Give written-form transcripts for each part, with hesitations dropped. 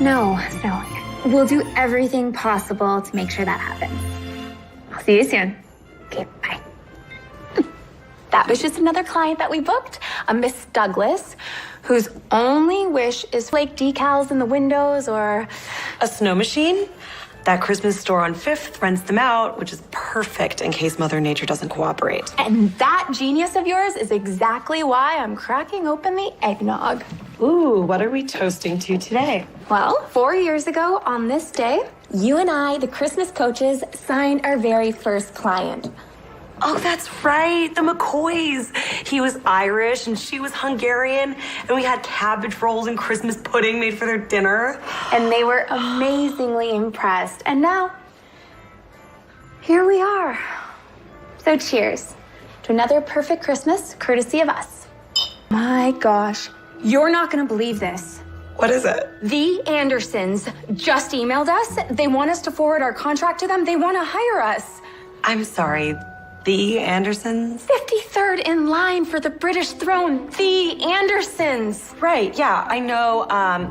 No, so we'll do everything possible to make sure that happens. I'll see you soon. Okay, bye. That was just another client that we booked, a Miss Douglas, whose only wish is flake decals in the windows or a snow machine. That Christmas store on 5th rents them out, which is perfect in case Mother Nature doesn't cooperate. And that genius of yours is exactly why I'm cracking open the eggnog. Ooh, what are we toasting to today? Well, 4 years ago on this day, you and I, the Christmas coaches, signed our very first client. Oh, that's right, the McCoys. He was Irish and she was Hungarian, and we had cabbage rolls and Christmas pudding made for their dinner. And they were amazingly impressed. And now, here we are. So cheers to another perfect Christmas, courtesy of us. My gosh, you're not gonna believe this. What is it? The Andersons just emailed us. They want us to forward our contract to them. They wanna hire us. I'm sorry. The Andersons? 53rd in line for the British throne. The Andersons. Right, yeah. I know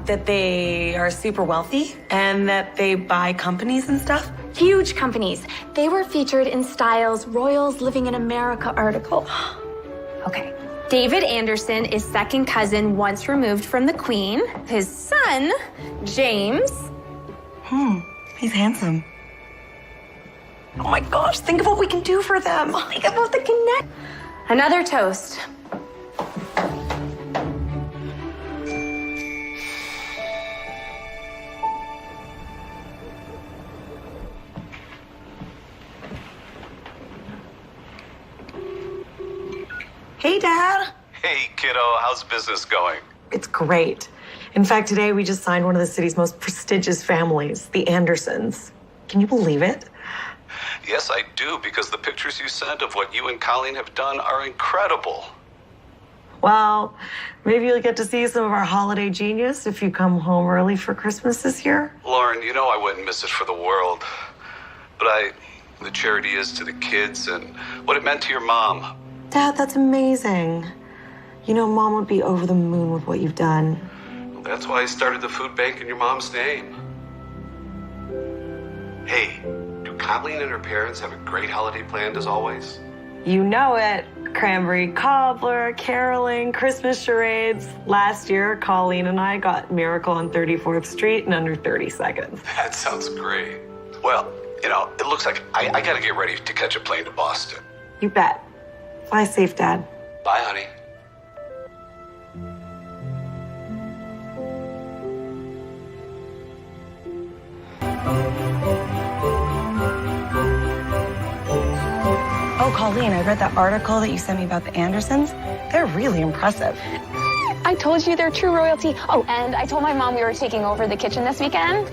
that they are super wealthy and that they buy companies and stuff. Huge companies. They were featured in Styles' Royals Living in America article. Okay. David Anderson is second cousin once removed from the Queen. His son, James. He's handsome. Oh my gosh, think of what we can do for them. Think about the connect. Another toast. Hey, Dad. Hey, kiddo, how's business going? It's great. In fact, today we just signed one of the city's most prestigious families, the Andersons. Can you believe it? Yes, I do, because the pictures you sent of what you and Colleen have done are incredible. Well, maybe you'll get to see some of our holiday genius if you come home early for Christmas this year. Lauren, you know I wouldn't miss it for the world. But the charity is to the kids and what it meant to your mom. Dad, that's amazing. You know, Mom would be over the moon with what you've done. Well, that's why I started the food bank in your mom's name. Hey, do Colleen and her parents have a great holiday planned as always? You know it. Cranberry cobbler, caroling, Christmas charades. Last year, Colleen and I got Miracle on 34th Street in under 30 seconds. That sounds great. Well, you know, it looks like I gotta get ready to catch a plane to Boston. You bet. Fly safe, Dad. Bye, honey. Oh, Colleen, I read that article that you sent me about the Andersons. They're really impressive. I told you they're true royalty. Oh, and I told my mom we were taking over the kitchen this weekend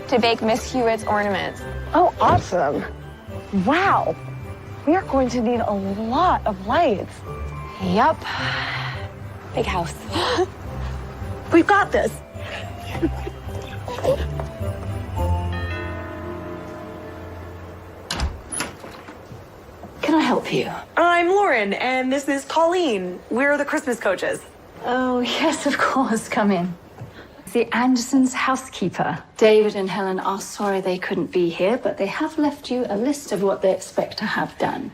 to bake Miss Hewitt's ornaments. Oh, awesome. Wow. We are going to need a lot of lights. Yup. Big house. We've got this. Can I help you? I'm Lauren, and this is Colleen. We're the Christmas coaches. Oh, yes, of course. Come in. The Andersons' housekeeper. David and Helen are sorry they couldn't be here, but they have left you a list of what they expect to have done.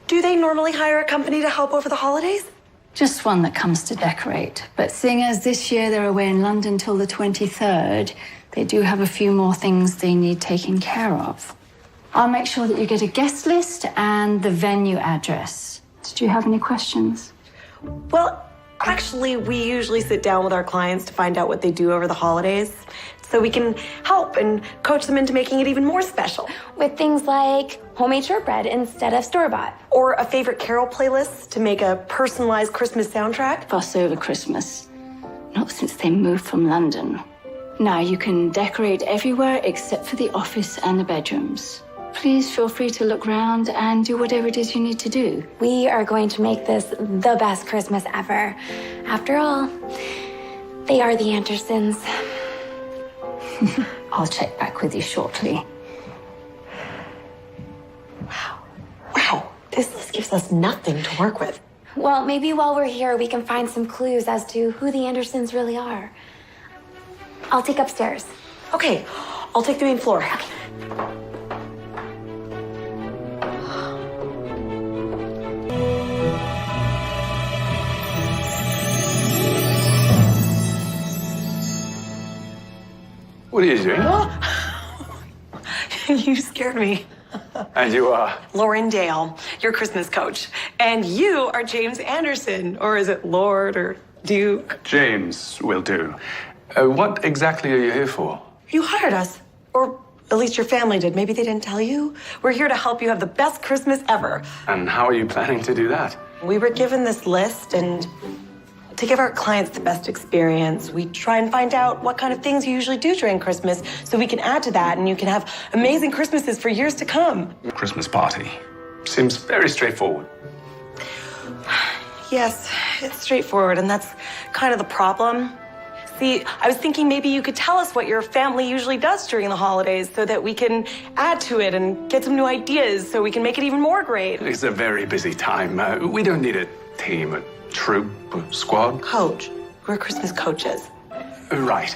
Do they normally hire a company to help over the holidays? Just one that comes to decorate. But seeing as this year they're away in London till the 23rd, they do have a few more things they need taken care of. I'll make sure that you get a guest list and the venue address. Did you have any questions? Well, actually, we usually sit down with our clients to find out what they do over the holidays so we can help and coach them into making it even more special. With things like homemade shortbread instead of store-bought. Or a favorite carol playlist to make a personalized Christmas soundtrack. Fuss over Christmas. Not since they moved from London. Now you can decorate everywhere except for the office and the bedrooms. Please feel free to look round and do whatever it is you need to do. We are going to make this the best Christmas ever. After all, they are the Andersons. I'll check back with you shortly. Wow, this list gives us nothing to work with. Well, maybe while we're here, we can find some clues as to who the Andersons really are. I'll take upstairs. Okay, I'll take the main floor. What are you doing? You scared me. And you are? Lauren Dale, your Christmas coach. And you are James Anderson, or is it Lord or Duke? James will do. What exactly are you here for? You hired us, or at least your family did. Maybe they didn't tell you. We're here to help you have the best Christmas ever. And how are you planning to do that? We were given this list, and to give our clients the best experience, we try and find out what kind of things you usually do during Christmas so we can add to that and you can have amazing Christmases for years to come. Christmas party. Seems very straightforward. Yes, it's straightforward, and that's kind of the problem. See, I was thinking maybe you could tell us what your family usually does during the holidays so that we can add to it and get some new ideas so we can make it even more great. It's a very busy time. We don't need a team, a troop, a squad. Coach, we're Christmas coaches. Right.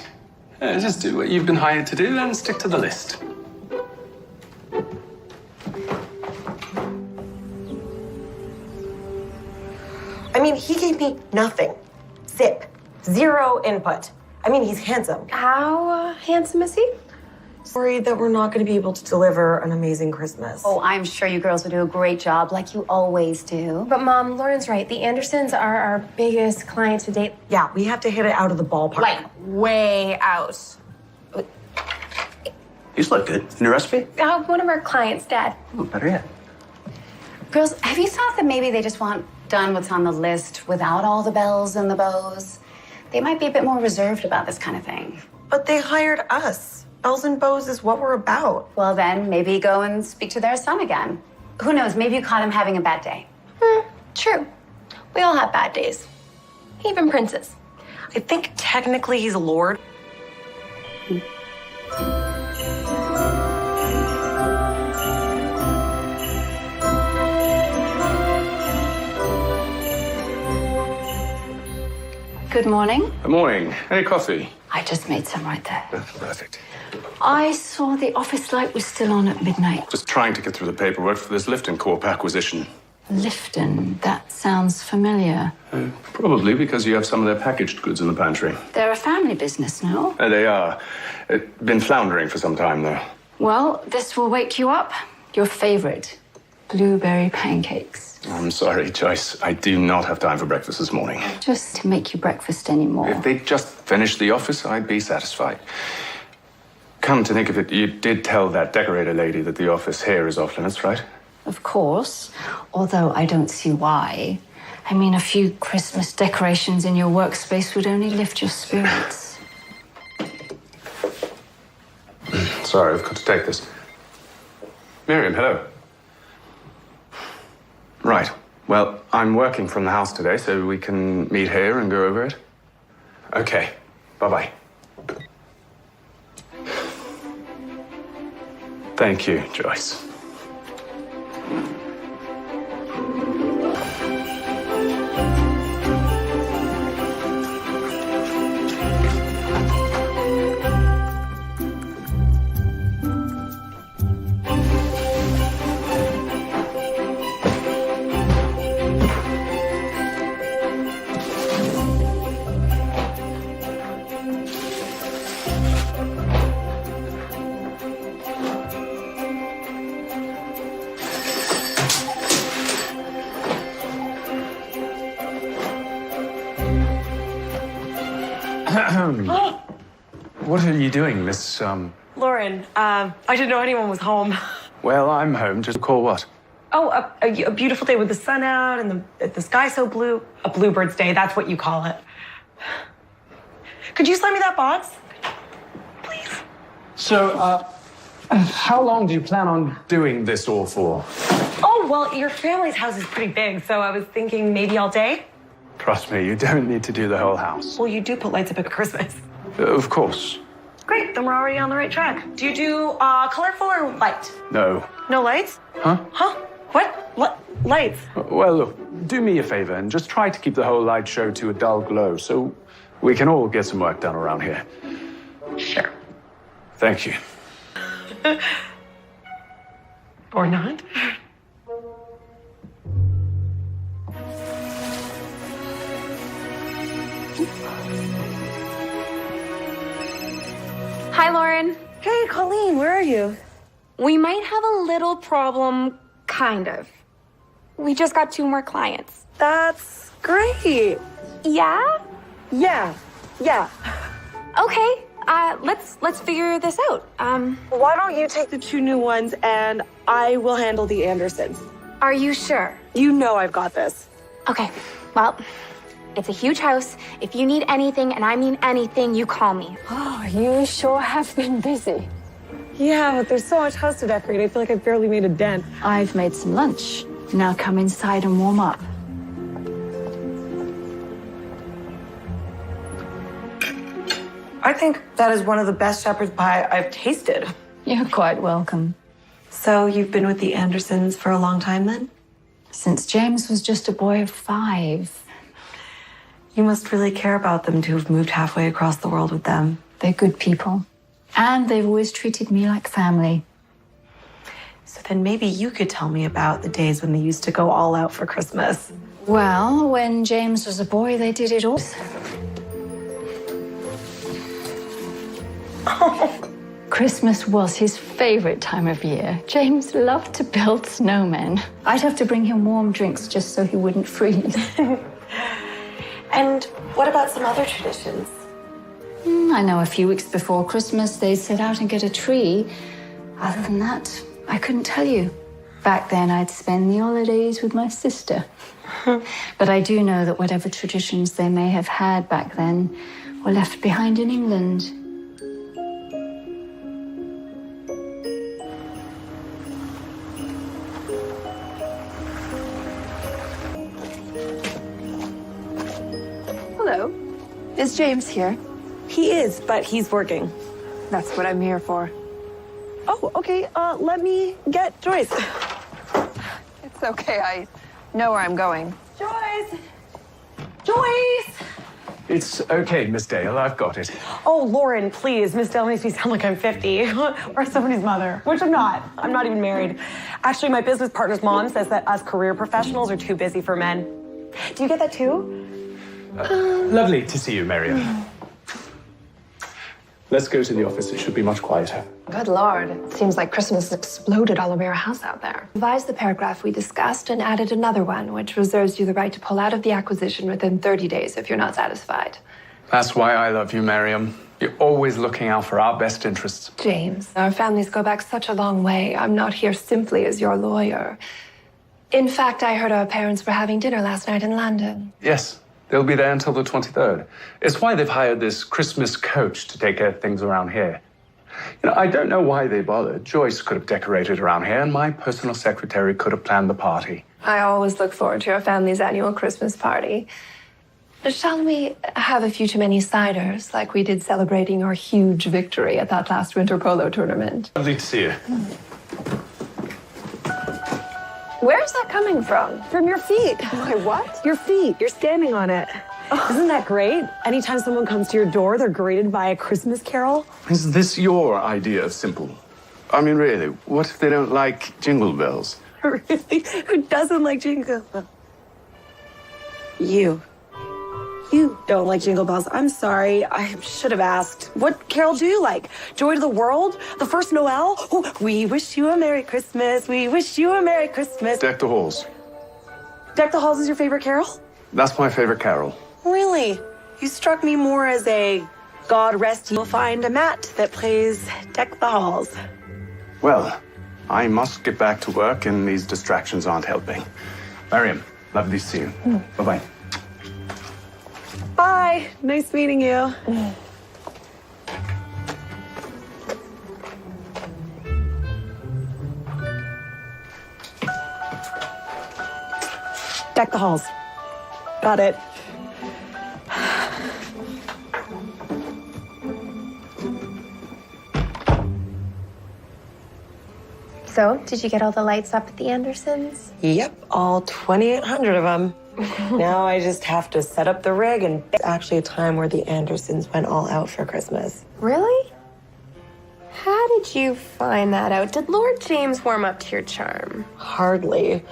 Just do what you've been hired to do and stick to the list. I mean, he gave me nothing. Zip. Zero input. I mean, he's handsome. How handsome is he? Worried that we're not going to be able to deliver an amazing Christmas. Oh, I'm sure you girls would do a great job, like you always do. But Mom, Lauren's right. The Andersons are our biggest client to date. Yeah, we have to hit it out of the ballpark. Like, way out. These look good. New recipe? One of our clients, Dad. Oh, better yet. Girls, have you thought that maybe they just want done what's on the list without all the bells and the bows? They might be a bit more reserved about this kind of thing. But they hired us. Bells and bows is what we're about. Well, then maybe go and speak to their son again. Who knows? Maybe you caught him having a bad day. True. We all have bad days. Even princes. I think technically he's a lord. Good morning. Good morning. Any coffee? I just made some right there. Perfect. I saw the office light was still on at midnight. Just trying to get through the paperwork for this Lifton Corp acquisition. Lifton, that sounds familiar. Probably because you have some of their packaged goods in the pantry. They're a family business now. They are. Been floundering for some time, though. Well, this will wake you up. Your favorite, blueberry pancakes. I'm sorry, Joyce. I do not have time for breakfast this morning. Just to make you breakfast anymore. If they'd just finished the office, I'd be satisfied. Come to think of it, you did tell that decorator lady that the office here is off limits, right? Of course, although I don't see why. I mean, a few Christmas decorations in your workspace would only lift your spirits. Sorry, I've got to take this. Miriam, hello. Right. Well, I'm working from the house today, so we can meet here and go over it. Okay. Bye-bye. Thank you, Joyce. What are you doing, Miss, Lauren, I didn't know anyone was home. Well, I'm home. Just call what? Oh, a beautiful day with the sun out and the sky so blue. A bluebird's day, that's what you call it. Could you slide me that box? Please. So, how long do you plan on doing this all for? Oh, well, your family's house is pretty big, so I was thinking maybe all day. Trust me, you don't need to do the whole house. Well, you do put lights up at Christmas. Of course. Great, then we're already on the right track. Do you do colorful or light? No. No lights? Huh? Huh? What? Lights? Well, look, do me a favor and just try to keep the whole light show to a dull glow so we can all get some work done around here. Sure. Thank you. Or not. Hi, Lauren. Hey, Colleen, where are you? We might have a little problem, kind of. We just got 2 more clients. That's great. Yeah? Yeah. Okay. Let's figure this out. Why don't you take the 2 new ones and I will handle the Andersons? Are you sure? You know I've got this. Okay. Well, it's a huge house. If you need anything, and I mean anything, you call me. Oh, you sure have been busy. Yeah, but there's so much house to decorate. I feel like I've barely made a dent. I've made some lunch. Now come inside and warm up. I think that is one of the best shepherd's pie I've tasted. You're quite welcome. So you've been with the Andersons for a long time then? Since James was just a boy of 5. You must really care about them to have moved halfway across the world with them. They're good people. And they've always treated me like family. So then maybe you could tell me about the days when they used to go all out for Christmas. Well, when James was a boy, they did it all. Christmas was his favorite time of year. James loved to build snowmen. I'd have to bring him warm drinks just so he wouldn't freeze. And what about some other traditions? I know a few weeks before Christmas, they'd set out and get a tree. Other than that, I couldn't tell you. Back then, I'd spend the holidays with my sister. But I do know that whatever traditions they may have had back then were left behind in England. Hello. Is James here? He is, but he's working. That's what I'm here for. Oh, okay. Let me get Joyce. It's okay. I know where I'm going. Joyce! Joyce! It's okay, Miss Dale. I've got it. Oh, Lauren, please. Miss Dale makes me sound like I'm 50 or somebody's mother, which I'm not. I'm not even married. Actually, my business partner's mom says that us career professionals are too busy for men. Do you get that too? Lovely to see you, Miriam. Let's go to the office. It should be much quieter. Good Lord. It seems like Christmas exploded all over your house out there. Revised the paragraph we discussed and added another one, which reserves you the right to pull out of the acquisition within 30 days if you're not satisfied. That's why I love you, Miriam. You're always looking out for our best interests. James, our families go back such a long way. I'm not here simply as your lawyer. In fact, I heard our parents were having dinner last night in London. Yes, they'll be there until the 23rd. It's why they've hired this Christmas coach to take care of things around here. You know, I don't know why they bothered. Joyce could have decorated around here, and my personal secretary could have planned the party. I always look forward to your family's annual Christmas party. Shall we have a few too many ciders, like we did celebrating our huge victory at that last winter polo tournament? Lovely to see you. Where's that coming from? From your feet. My what? Your feet. You're standing on it. Isn't that great? Anytime someone comes to your door, they're greeted by a Christmas carol. Is this your idea of simple? I mean, really, what if they don't like jingle bells? Really? Who doesn't like jingle bells? You. You don't like jingle bells. I'm sorry. I should have asked. What carol do you like? Joy to the World? The First Noel? Oh, we wish you a Merry Christmas. We wish you a Merry Christmas. Deck the Halls. Deck the Halls is your favorite carol? That's my favorite carol. Really? You struck me more as a God rest you'll find a mat that plays Deck the Halls. Well, I must get back to work, and these distractions aren't helping. Miriam, lovely to see you. Bye-bye. Bye. Nice meeting you. Deck the halls. Got it. So, did you get all the lights up at the Andersons? Yep, all 2,800 of them. Now I just have to set up the rig, and it's actually a time where the Andersons went all out for Christmas. Really? How did you find that out? Did Lord James warm up to your charm? Hardly.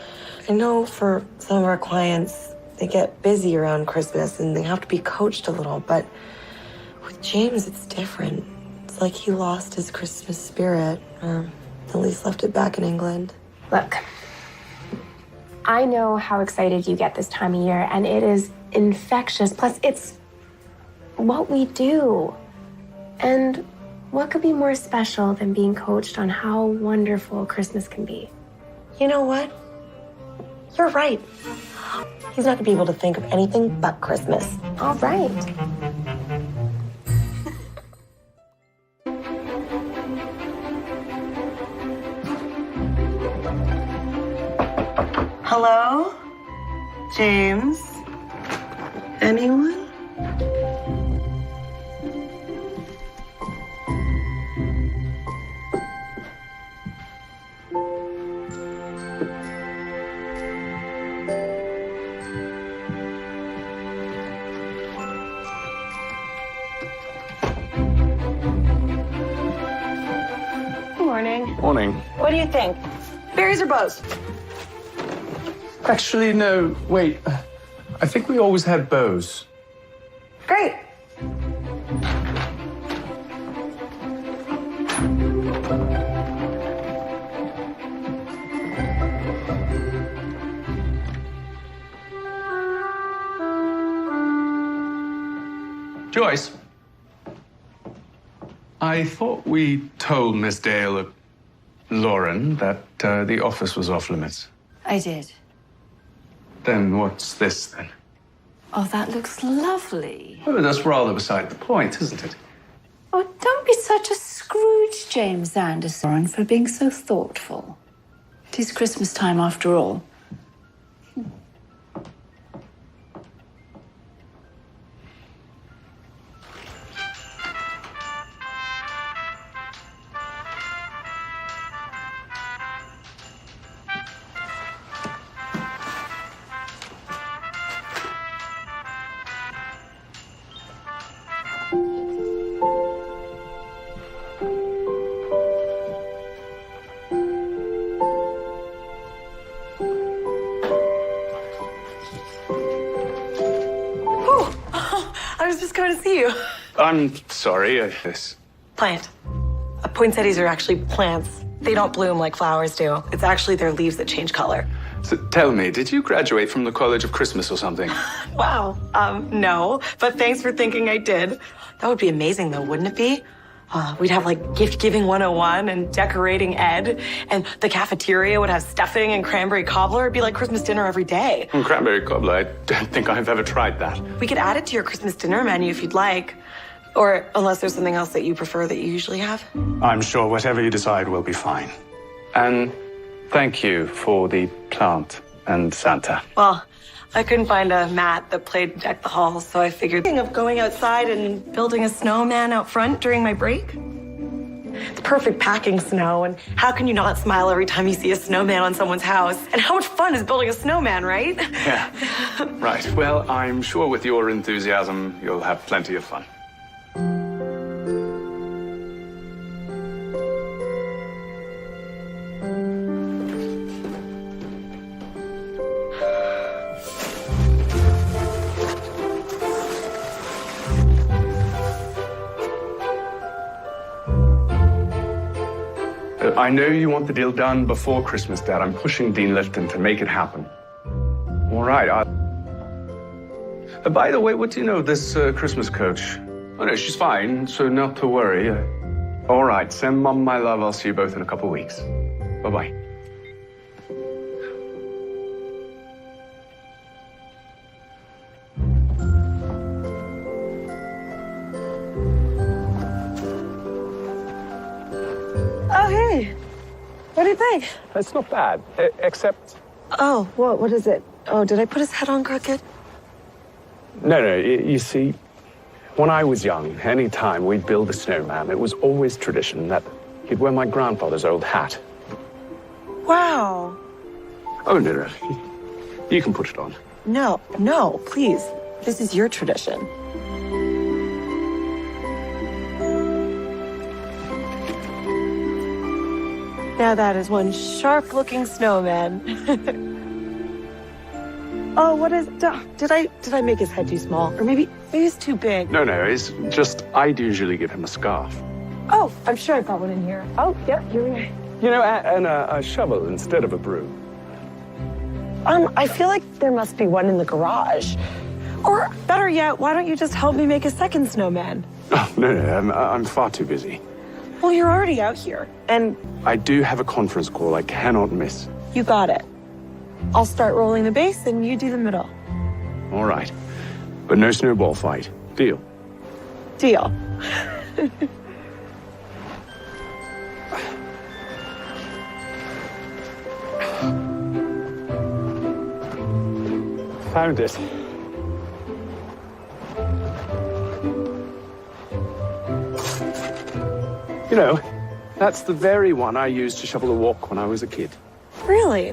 I know for some of our clients, they get busy around Christmas and they have to be coached a little, but with James, it's different. It's like he lost his Christmas spirit, or at least left it back in England. Look, I know how excited you get this time of year, and it is infectious. Plus, it's what we do. And what could be more special than being coached on how wonderful Christmas can be? You know what? You're right. He's not gonna be able to think of anything but Christmas. All right. Hello? James? Anyone? Morning. What do you think? Berries or bows? Actually, no, wait. I think we always had bows. Great. Joyce, I thought we told Miss Dale, Lauren, that the office was off limits. I did. Then what's this, then? Oh, that looks lovely. Oh, that's rather beside the point, isn't it? Oh, don't be such a Scrooge, James Anderson, for being so thoughtful. It is Christmas time after all. I was just going to see you. I'm sorry, this. Plant. Poinsettias are actually plants. They don't bloom like flowers do. It's actually their leaves that change color. So tell me, did you graduate from the College of Christmas or something? Wow. No, but thanks for thinking I did. That would be amazing, though, wouldn't it be? We'd have like gift giving 101 and decorating ed, and the cafeteria would have stuffing and cranberry cobbler. It'd be like Christmas dinner every day. Cranberry cobbler, I don't think I've ever tried that. We could add it to your Christmas dinner menu if you'd like. Or unless there's something else that you prefer that you usually have. I'm sure whatever you decide will be fine. And thank you for the plant and Santa. Well, I couldn't find a mat that played Deck the Halls, so I figured of going outside and building a snowman out front during my break. It's perfect packing snow, and how can you not smile every time you see a snowman on someone's house? And how much fun is building a snowman, right? Yeah, right. Well, I'm sure with your enthusiasm, you'll have plenty of fun. I know you want the deal done before Christmas, Dad. I'm pushing Dean Lifton to make it happen. All right. By the way, what do you know of this Christmas coach? Oh, no, she's fine, so not to worry. All right, send Mom my love. I'll see you both in a couple weeks. Bye-bye. Oh, hey. What do you think? It's not bad, except... Oh, what is it? Oh, did I put his head on crooked? No, you see, when I was young, any time we'd build a snowman, it was always tradition that he'd wear my grandfather's old hat. Wow. Oh, no. You can put it on. No, please. This is your tradition. Now that is one sharp-looking snowman. Oh, what is? Did I make his head too small, or maybe it's too big? No, it's just I'd usually give him a scarf. Oh, I'm sure I've got one in here. Oh, yeah, you're right. You know, and a shovel instead of a broom. I feel like there must be one in the garage. Or better yet, why don't you just help me make a second snowman? Oh, no, I'm far too busy. Well, you're already out here, and I do have a conference call I cannot miss. you got it. I'll start rolling the base, and you do the middle. All right. But no snowball fight. Deal? Deal. Found it. You know, that's the very one I used to shovel a walk when I was a kid. Really?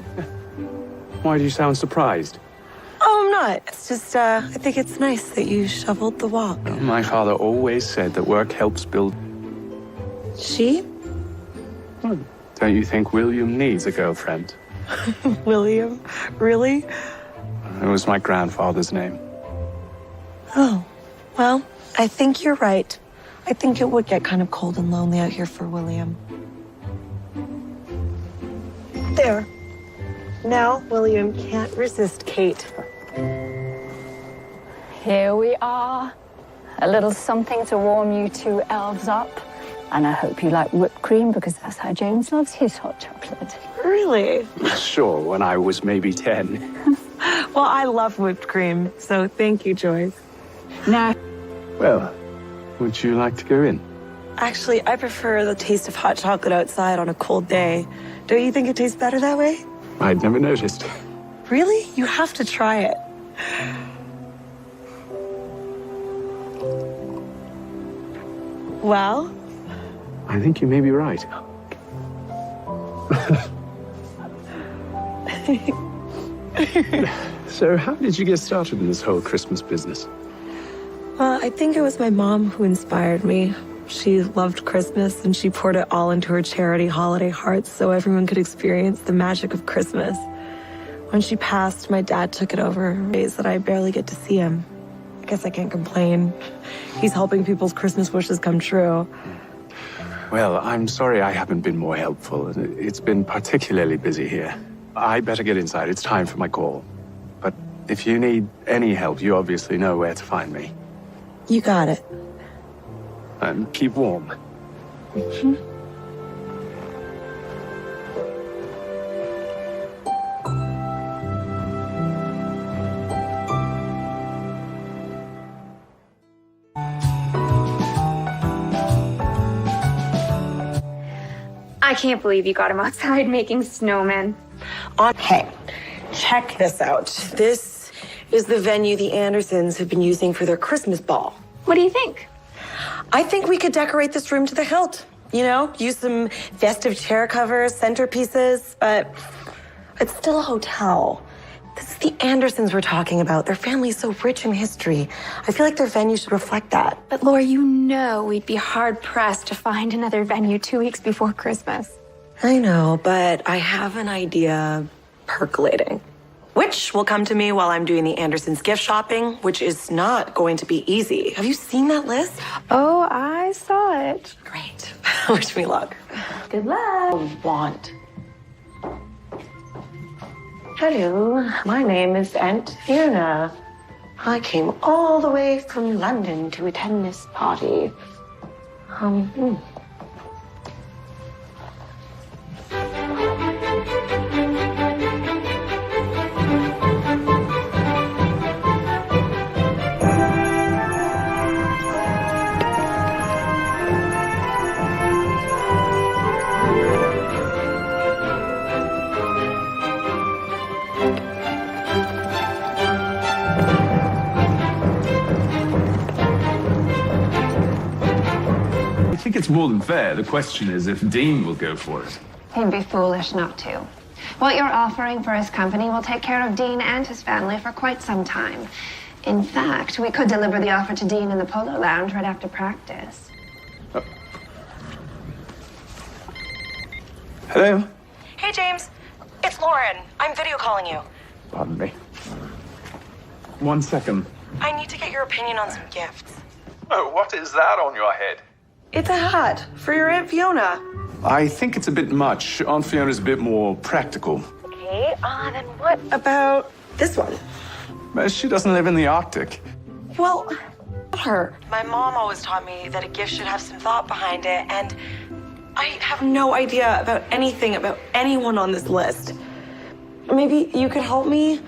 Why do you sound surprised? Oh, I'm not. It's just, I think it's nice that you shoveled the walk. My father always said that work helps build. She? Don't you think William needs a girlfriend? William? Really? It was my grandfather's name. Oh, well, I think you're right. I think it would get kind of cold and lonely out here for William. There. Now William can't resist Kate. Here we are. A little something to warm you two elves up. And I hope you like whipped cream because that's how James loves his hot chocolate. Really? Sure, when I was maybe 10. Well, I love whipped cream, so thank you, Joyce. Now, Well, would you like to go in? Actually, I prefer the taste of hot chocolate outside on a cold day. Don't you think it tastes better that way? I'd never noticed. Really? You have to try it. Well, I think you may be right. So, how did you get started in this whole Christmas business? well, I think it was my mom who inspired me. She loved Christmas and she poured it all into her charity Holiday Hearts so everyone could experience the magic of Christmas. When she passed, my dad took it over in ways that I barely get to see him. I guess I can't complain. He's helping people's Christmas wishes come true. Well, I'm sorry I haven't been more helpful. It's been particularly busy here. I better get inside. It's time for my call. But if you need any help, you obviously know where to find me. You got it. And keep warm. I can't believe you got him outside making snowmen. Hey, check this out. This is the venue the Andersons have been using for their Christmas ball. What do you think? I think we could decorate this room to the hilt. You know, use some festive chair covers, centerpieces, but it's still a hotel. This is the Andersons we're talking about. Their family's so rich in history. I feel like their venue should reflect that. But Laura, you know we'd be hard-pressed to find another venue 2 weeks before Christmas. I know, but I have an idea percolating, which will come to me while I'm doing the Andersons gift shopping, which is not going to be easy. Have you seen that list? Oh, I saw it. Great. Wish me luck. Good luck. Want. Hello, my name is Aunt Fiona. I came all the way from London to attend this party. I think it's more than fair. The question is if Dean will go for it. He'd be foolish not to. What you're offering for his company will take care of Dean and his family for quite some time. In fact, we could deliver the offer to Dean in the Polo Lounge right after practice. Hello? Hey, James. It's Lauren. I'm video calling you. Pardon me. 1 second. I need to get your opinion on some gifts. Oh, what is that on your head? It's a hat for your Aunt Fiona. I think it's a bit much. Aunt Fiona's a bit more practical. Okay, then what about this one? She doesn't live in the Arctic. Well, her. My mom always taught me that a gift should have some thought behind it, and I have no idea about anything about anyone on this list. Maybe you could help me,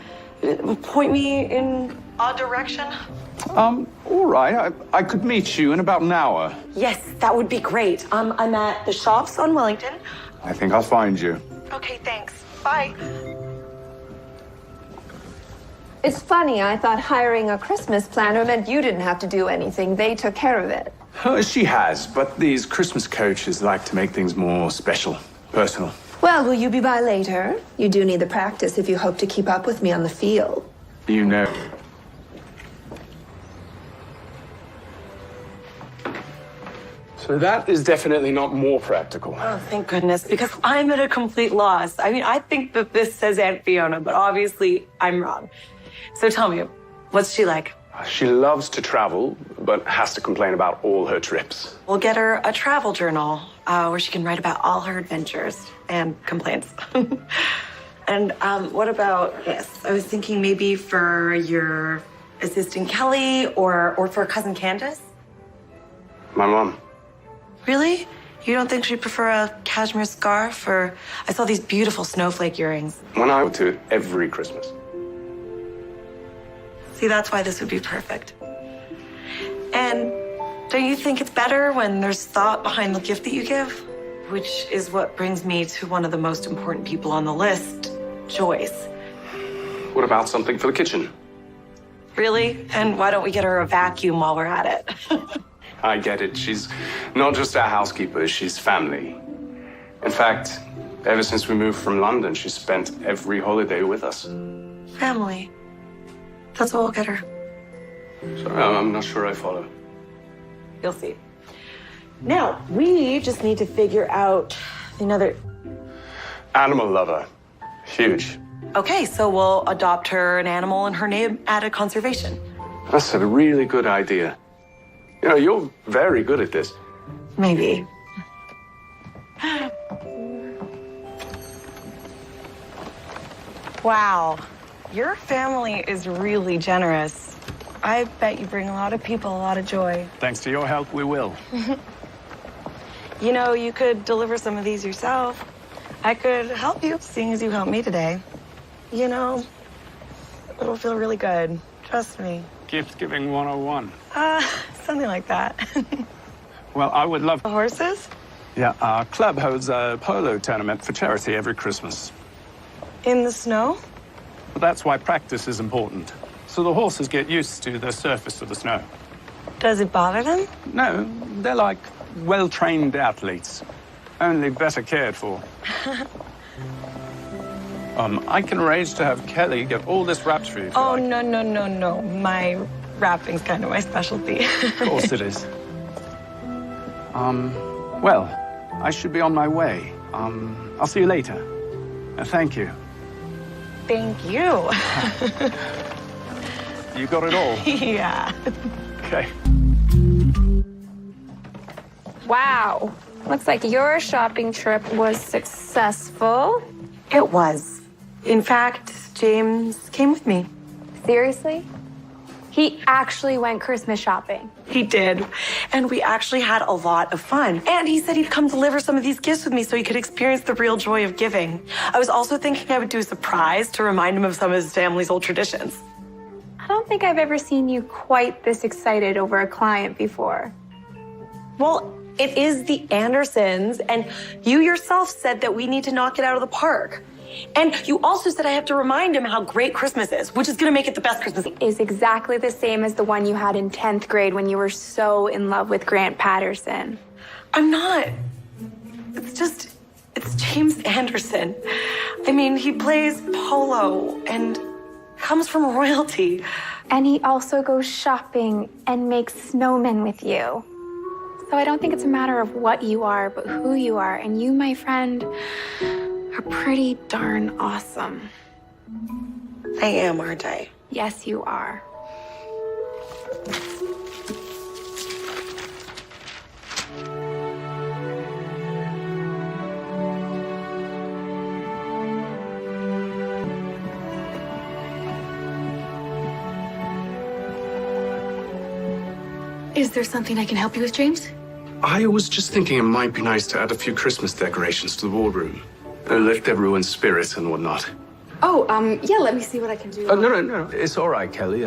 point me in a direction? All right. I could meet you in about an hour. Yes, that would be great. I'm at the shops on Wellington. I think I'll find you. Okay, thanks. Bye. It's funny, I thought hiring a Christmas planner meant you didn't have to do anything. They took care of it. She has, but these Christmas coaches like to make things more special, personal. Well, will you be by later? You do need the practice if you hope to keep up with me on the field. You know. So that is definitely not more practical. Oh, thank goodness, because I'm at a complete loss. I mean, I think that this says Aunt Fiona, but obviously I'm wrong. So tell me, what's she like? She loves to travel, but has to complain about all her trips. We'll get her a travel journal where she can write about all her adventures and complaints. And what about this? I was thinking maybe for your assistant Kelly or for cousin Candace. My mom. Really? You don't think she'd prefer a cashmere scarf? Or I saw these beautiful snowflake earrings. When I go to it every Christmas. See, that's why this would be perfect. And don't you think it's better when there's thought behind the gift that you give? Which is what brings me to one of the most important people on the list, Joyce. What about something for the kitchen? Really? And why don't we get her a vacuum while we're at it? I get it. She's not just our housekeeper, she's family. In fact, ever since we moved from London, she's spent every holiday with us. Family. That's what we'll get her. Sorry, I'm not sure I follow. You'll see. Now, we just need to figure out another... Animal lover. Huge. Okay, so we'll adopt her an animal and her name added conservation. That's a really good idea. You know, you're very good at this. Maybe. Wow. Your family is really generous. I bet you bring a lot of people a lot of joy. Thanks to your help, we will. You know, you could deliver some of these yourself. I could help you, seeing as you helped me today. You know, it'll feel really good. Trust me. Gift giving 101. Something like that. Well, I would love... The horses? Yeah, our club holds a polo tournament for charity every Christmas. In the snow? But that's why practice is important. So the horses get used to the surface of the snow. Does it bother them? No, they're like well-trained athletes, only better cared for. I can arrange to have Kelly get all this wrapped for you. Oh, like. No. My wrapping's kind of my specialty. Of course it is. Well, I should be on my way. I'll see you later. Thank you. Thank you. You got it all? Yeah. Okay. Wow. Looks like your shopping trip was successful. It was. In fact, James came with me. Seriously? He actually went Christmas shopping. He did. And we actually had a lot of fun. And he said he'd come deliver some of these gifts with me so he could experience the real joy of giving. I was also thinking I would do a surprise to remind him of some of his family's old traditions. I don't think I've ever seen you quite this excited over a client before. Well, it is the Andersons, and you yourself said that we need to knock it out of the park. And you also said I have to remind him how great Christmas is, which is going to make it the best Christmas. Is exactly the same as the one you had in 10th grade when you were so in love with Grant Patterson. I'm not. It's James Anderson. I mean, he plays polo and comes from royalty. And he also goes shopping and makes snowmen with you. So I don't think it's a matter of what you are, but who you are. And you, my friend, are pretty darn awesome. I am, aren't I? Yes, you are. Is there something I can help you with, James? I was just thinking it might be nice to add a few Christmas decorations to the ballroom. Lift everyone's spirits and whatnot. Oh, yeah, let me see what I can do. No. It's all right, Kelly.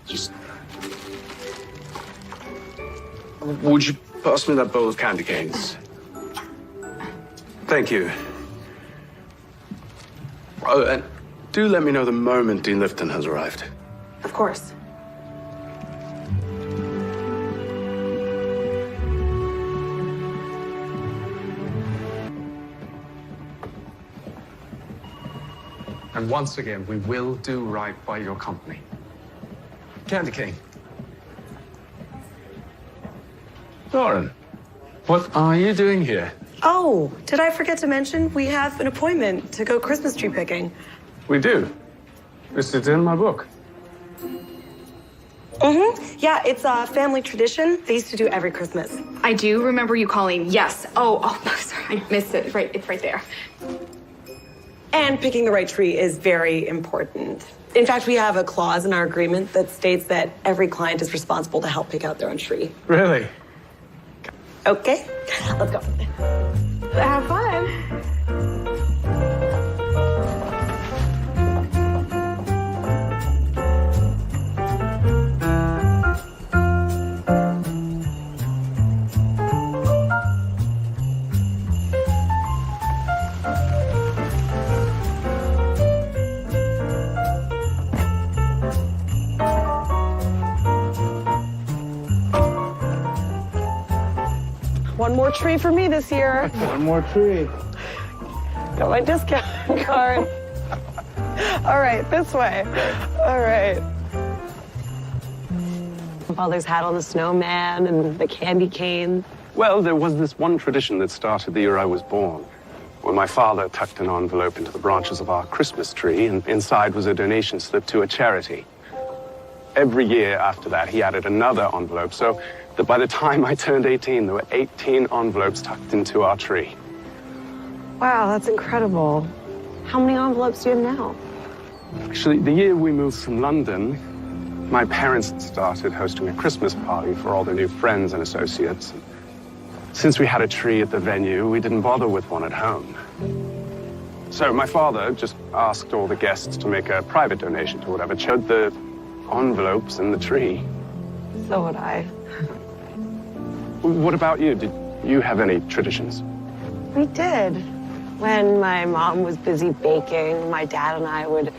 Just... Would you pass me that bowl of candy canes? Thank you. Oh, and do let me know the moment Dean Lifton has arrived. Of course. And once again, we will do right by your company. Candy cane. Lauren, what are you doing here? Oh, did I forget to mention? We have an appointment to go Christmas tree picking. We do. This is in my book. Yeah, it's a family tradition. They used to do every Christmas. I do remember you calling. Yes. Oh, sorry. I missed it. Right, it's right there. And picking the right tree is very important. In fact, we have a clause in our agreement that states that every client is responsible to help pick out their own tree. Really? Okay, let's go. Have fun. One more tree for me this year. One more tree. Got my discount card. All right, this way. All right. Father's hat on the snowman and the candy cane. Well, there was this one tradition that started the year I was born, when my father tucked an envelope into the branches of our Christmas tree, and inside was a donation slip to a charity. Every year after that, he added another envelope, so that by the time I turned 18, there were 18 envelopes tucked into our tree. Wow, that's incredible. How many envelopes do you have now? Actually, the year we moved from London, my parents started hosting a Christmas party for all the new friends and associates. Since we had a tree at the venue, we didn't bother with one at home. So my father just asked all the guests to make a private donation to whatever showed the envelopes in the tree. So would I. What about you? Did you have any traditions? We did. When my mom was busy baking, my dad and I would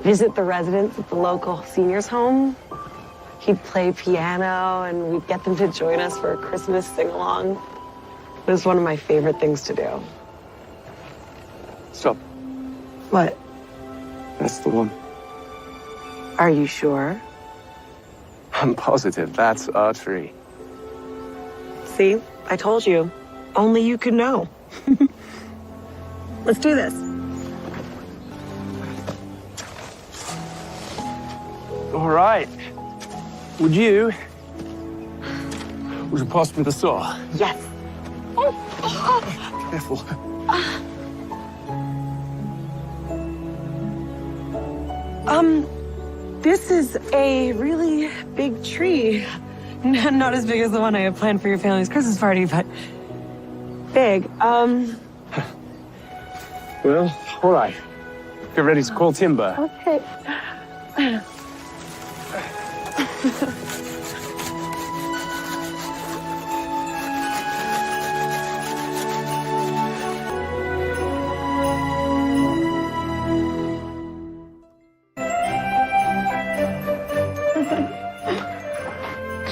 visit the residents at the local seniors' home. He'd play piano, and we'd get them to join us for a Christmas sing-along. It was one of my favorite things to do. Stop. What? That's the one. Are you sure? I'm positive that's our tree. See, I told you. Only you could know. Let's do this. All right. Would you pass me the saw? Yes. Careful. This is a really big tree. Not as big as the one I had planned for your family's Christmas party, but big. Well, all right. Get ready to call timber. Okay.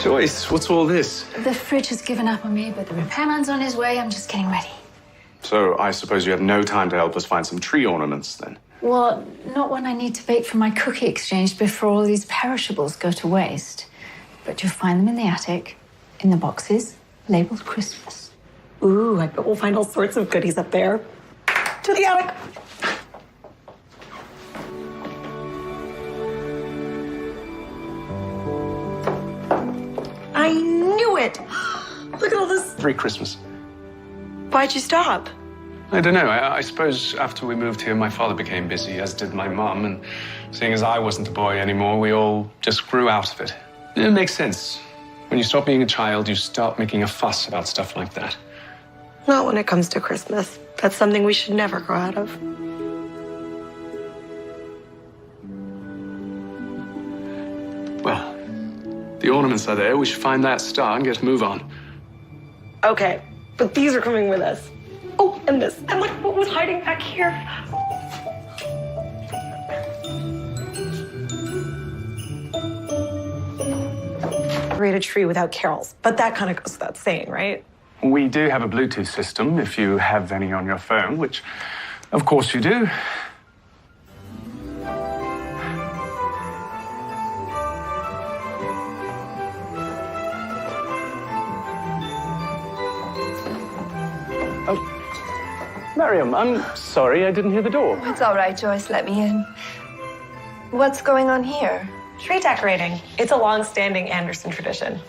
Joyce, what's all this? The fridge has given up on me, but the repairman's on his way. I'm just getting ready. So I suppose you have no time to help us find some tree ornaments then? Well, not when I need to bake for my cookie exchange before all these perishables go to waste. But you'll find them in the attic, in the boxes, labeled Christmas. Ooh, I bet we'll find all sorts of goodies up there. To the attic. I knew it. Look at all this. Every Christmas. Why'd you stop? I don't know. I suppose after we moved here, my father became busy, as did my mum. And seeing as I wasn't a boy anymore, we all just grew out of it. It makes sense. When you stop being a child, you start making a fuss about stuff like that. Not when it comes to Christmas. That's something we should never grow out of. Well, the ornaments are there. We should find that star and get a move on. Okay, but these are coming with us. Oh, and this. And look what was hiding back here. Create a tree without carols, but that kind of goes without saying, right? We do have a Bluetooth system, if you have any on your phone, which, of course, you do. Oh, Miriam, I'm sorry I didn't hear the door. It's all right, Joyce. Let me in. What's going on here? Tree decorating. It's a long-standing Anderson tradition.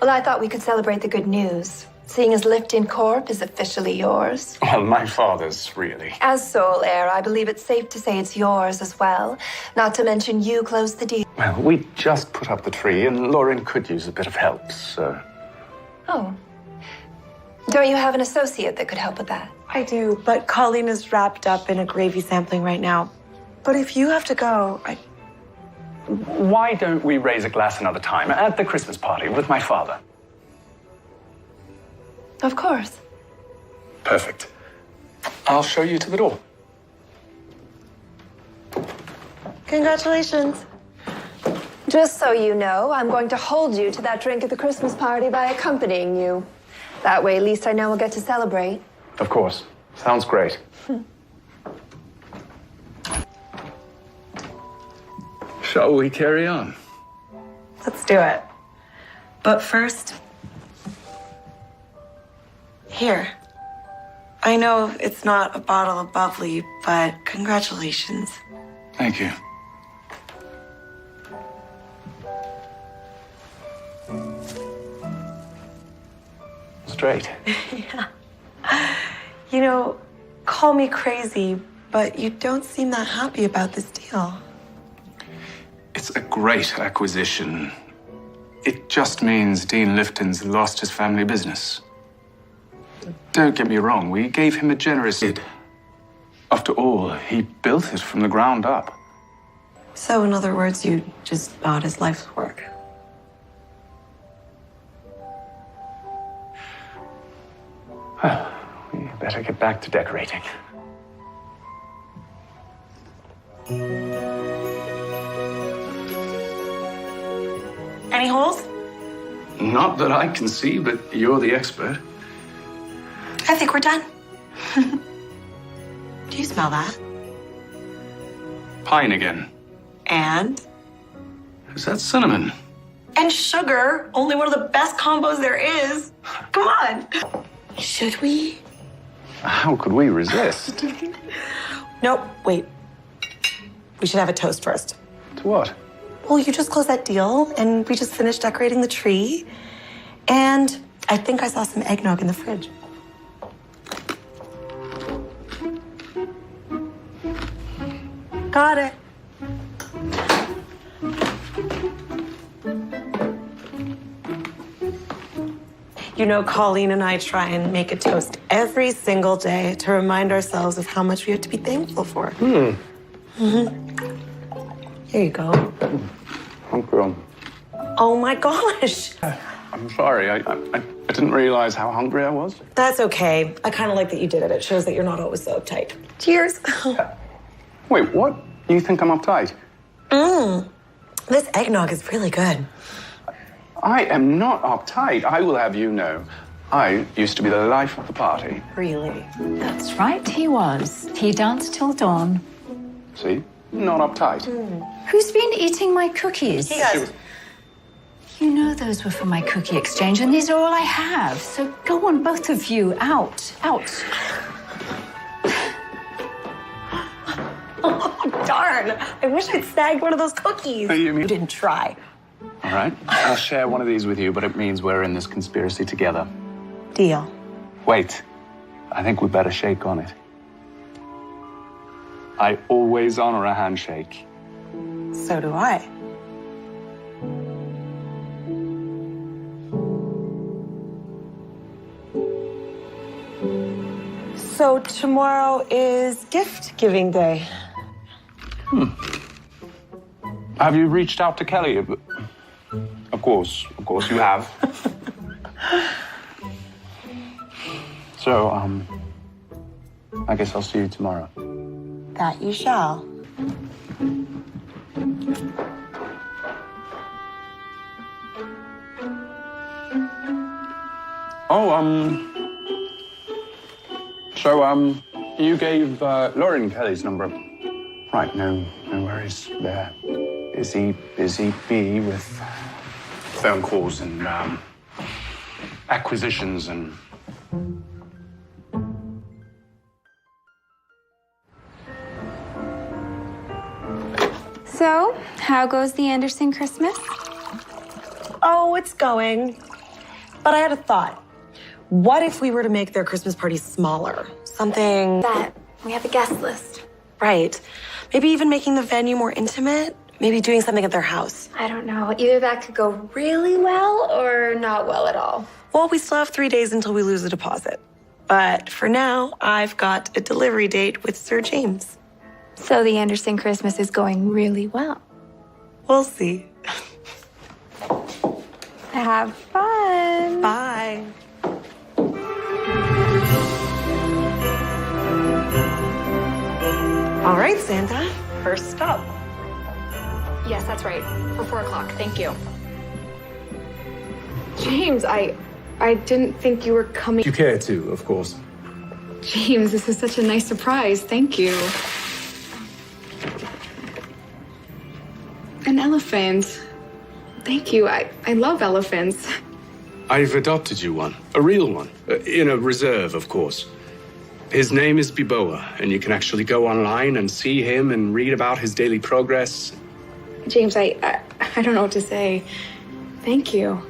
Well, I thought we could celebrate the good news, seeing as Lifton Corp is officially yours. Well, my father's, really. As sole heir, I believe it's safe to say it's yours as well. Not to mention you closed the deal. Well, we just put up the tree, and Lauren could use a bit of help, so... Oh. Don't you have an associate that could help with that? I do, but Colleen is wrapped up in a gravy sampling right now. But if you have to go, Why don't we raise a glass another time at the Christmas party with my father? Of course. Perfect. I'll show you to the door. Congratulations. Just so you know, I'm going to hold you to that drink at the Christmas party by accompanying you. That way, at least I know we'll get to celebrate. Of course. Sounds great. Shall we carry on? Let's do it. But first, here. I know it's not a bottle of bubbly, but congratulations. Thank you. Straight. Yeah. You know, call me crazy, but you don't seem that happy about this deal. It's a great acquisition. It just means Dean Lifton's lost his family business. Don't get me wrong, we gave him a generous bid. After all, he built it from the ground up. So, in other words, you just bought his life's work. We better get back to decorating. Any holes? Not that I can see, but you're the expert. I think we're done. Do you smell that? Pine again. And? Is that cinnamon? And sugar. Only one of the best combos there is. Come on. Should we? How could we resist? Nope, wait. We should have a toast first. To what? Well, you just closed that deal, and we just finished decorating the tree. And I think I saw some eggnog in the fridge. Got it. You know, Colleen and I try and make a toast every single day to remind ourselves of how much we have to be thankful for. Here you go. Hungry. Oh my gosh. I'm sorry. I didn't realize how hungry I was. That's okay. I kind of like that you did it. It shows that you're not always so uptight. Cheers. Wait, what? You think I'm uptight? This eggnog is really good. I am not uptight. I will have you know. I used to be the life of the party. Really? That's right, he was. He danced till dawn. See? Not uptight. Who's been eating my cookies? Hey guys. You know those were for my cookie exchange, and these are all I have. So go on, both of you. Out. Out. Oh, darn. I wish I'd snagged one of those cookies. You mean- You didn't try. All right. I'll share one of these with you, but it means we're in this conspiracy together. Deal. Wait. I think we better shake on it. I always honor a handshake. So do I. So tomorrow is gift giving day. Have you reached out to Kelly? Of course you have. So, I guess I'll see you tomorrow. That you shall. So, you gave Lauren Kelly's number. Right, no worries there. Busy bee with phone calls and acquisitions and... So, how goes the Anderson Christmas? Oh, it's going. But I had a thought. What if we were to make their Christmas party smaller? Something... That we have a guest list. Right. Maybe even making the venue more intimate? Maybe doing something at their house. I don't know. Either that could go really well or not well at all. Well, we still have 3 days until we lose the deposit. But for now, I've got a delivery date with Sir James. So the Anderson Christmas is going really well. We'll see. Have fun. Bye. All right, Santa. First stop. Yes, that's right. For 4 o'clock. Thank you. James, I didn't think you were coming. You care to, of course. James, this is such a nice surprise. Thank you. An elephant. Thank you. I love elephants. I've adopted you one, a real one, in a reserve, of course. His name is Biboa, and you can actually go online and see him and read about his daily progress. James, I don't know what to say. Thank you.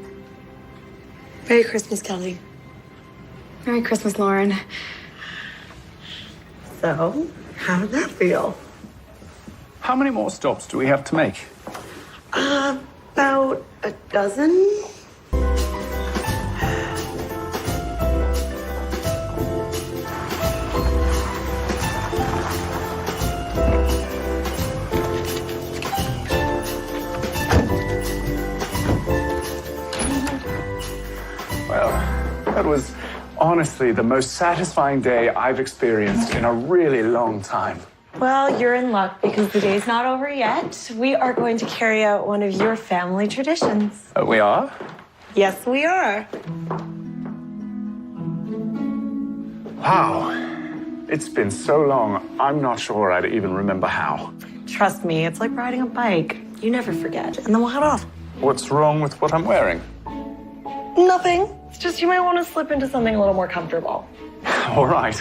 Merry Christmas, Kelly. Merry Christmas, Lauren. So, how did that feel? How many more stops do we have to make? About a dozen. Well, that was honestly the most satisfying day I've experienced in a really long time. Well, you're in luck because the day's not over yet. We are going to carry out one of your family traditions. We are? Yes, we are. Wow. It's been so long, I'm not sure I'd even remember how. Trust me, it's like riding a bike. You never forget. And then we'll head off. What's wrong with what I'm wearing? Nothing. It's just you might want to slip into something a little more comfortable. All right.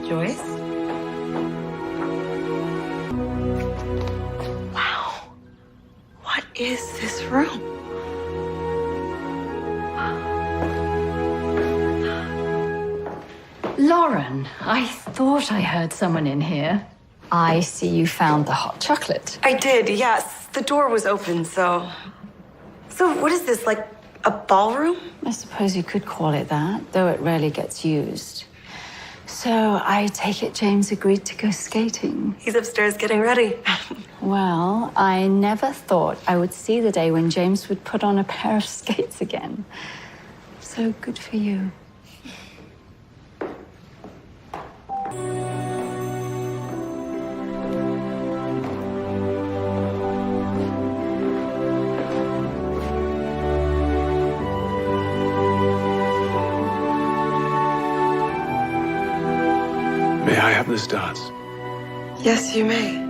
Joyce? Wow. What is this room? Lauren, I thought I heard someone in here. I see you found the hot chocolate. I did, yes. The door was open, so... So what is this, like A ballroom? I suppose you could call it that, though it rarely gets used. So I take it James agreed to go skating. He's upstairs getting ready. Well, I never thought I would see the day when James would put on a pair of skates again. So good for you. May I have this dance? Yes, you may.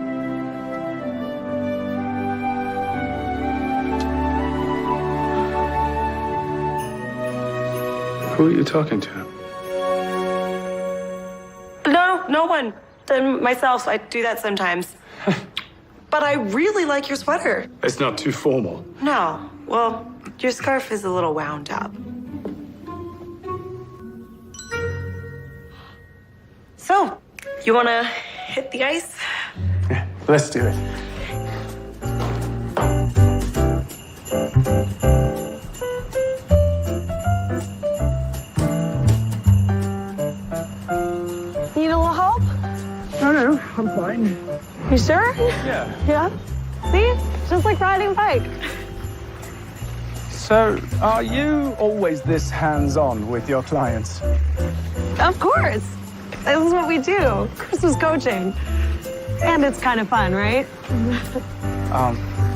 Who are you talking to? No one. Myself, I do that sometimes. But I really like your sweater. It's not too formal. No. Well, your scarf is a little wound up. So, you want to hit the ice? Yeah, let's do it. Need a little help? No, I'm fine. You sure? Yeah. Yeah? See? Just like riding a bike. So, are you always this hands-on with your clients? Of course. This is what we do. Christmas coaching. And it's kind of fun, right?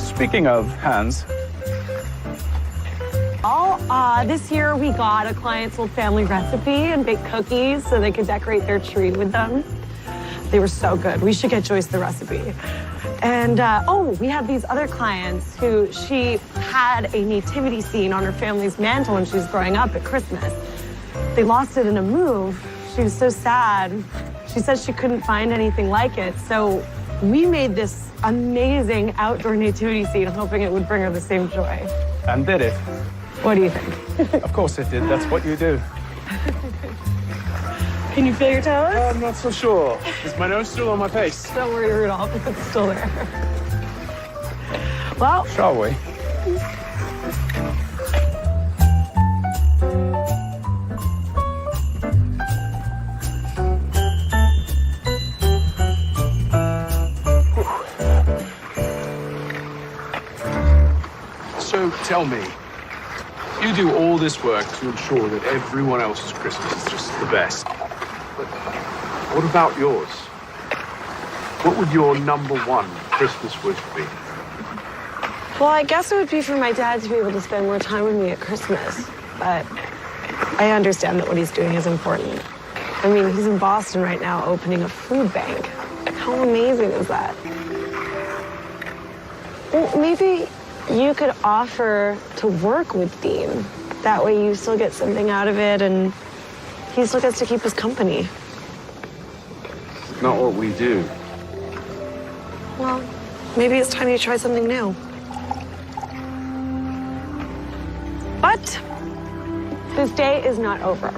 Speaking of hands, This year we got a client's old family recipe and baked cookies so they could decorate their tree with them. They were so good. We should get Joyce the recipe. And, we have these other clients who she had a nativity scene on her family's mantle when she was growing up at Christmas. They lost it in a move. She was so sad. She said she couldn't find anything like it. So we made this amazing outdoor nativity scene, hoping it would bring her the same joy. and did it. What do you think? Of course it did. That's what you do. Can you feel your toes? I'm not so sure. Is my nose still on my face? Don't worry, Rudolph. It's still there. Well, Shall we? So tell me, you do all this work to ensure that everyone else's Christmas is just the best. But what about yours? What would your number one Christmas wish be? well, I guess it would be for my dad to be able to spend more time with me at Christmas. But I understand that what he's doing is important. I mean, he's in Boston right now opening a food bank. How amazing is that? Well, maybe you could offer to work with Dean. That way you still get something out of it and he still gets to keep his company. Not what we do. Well, maybe it's time you try something new. But this day is not over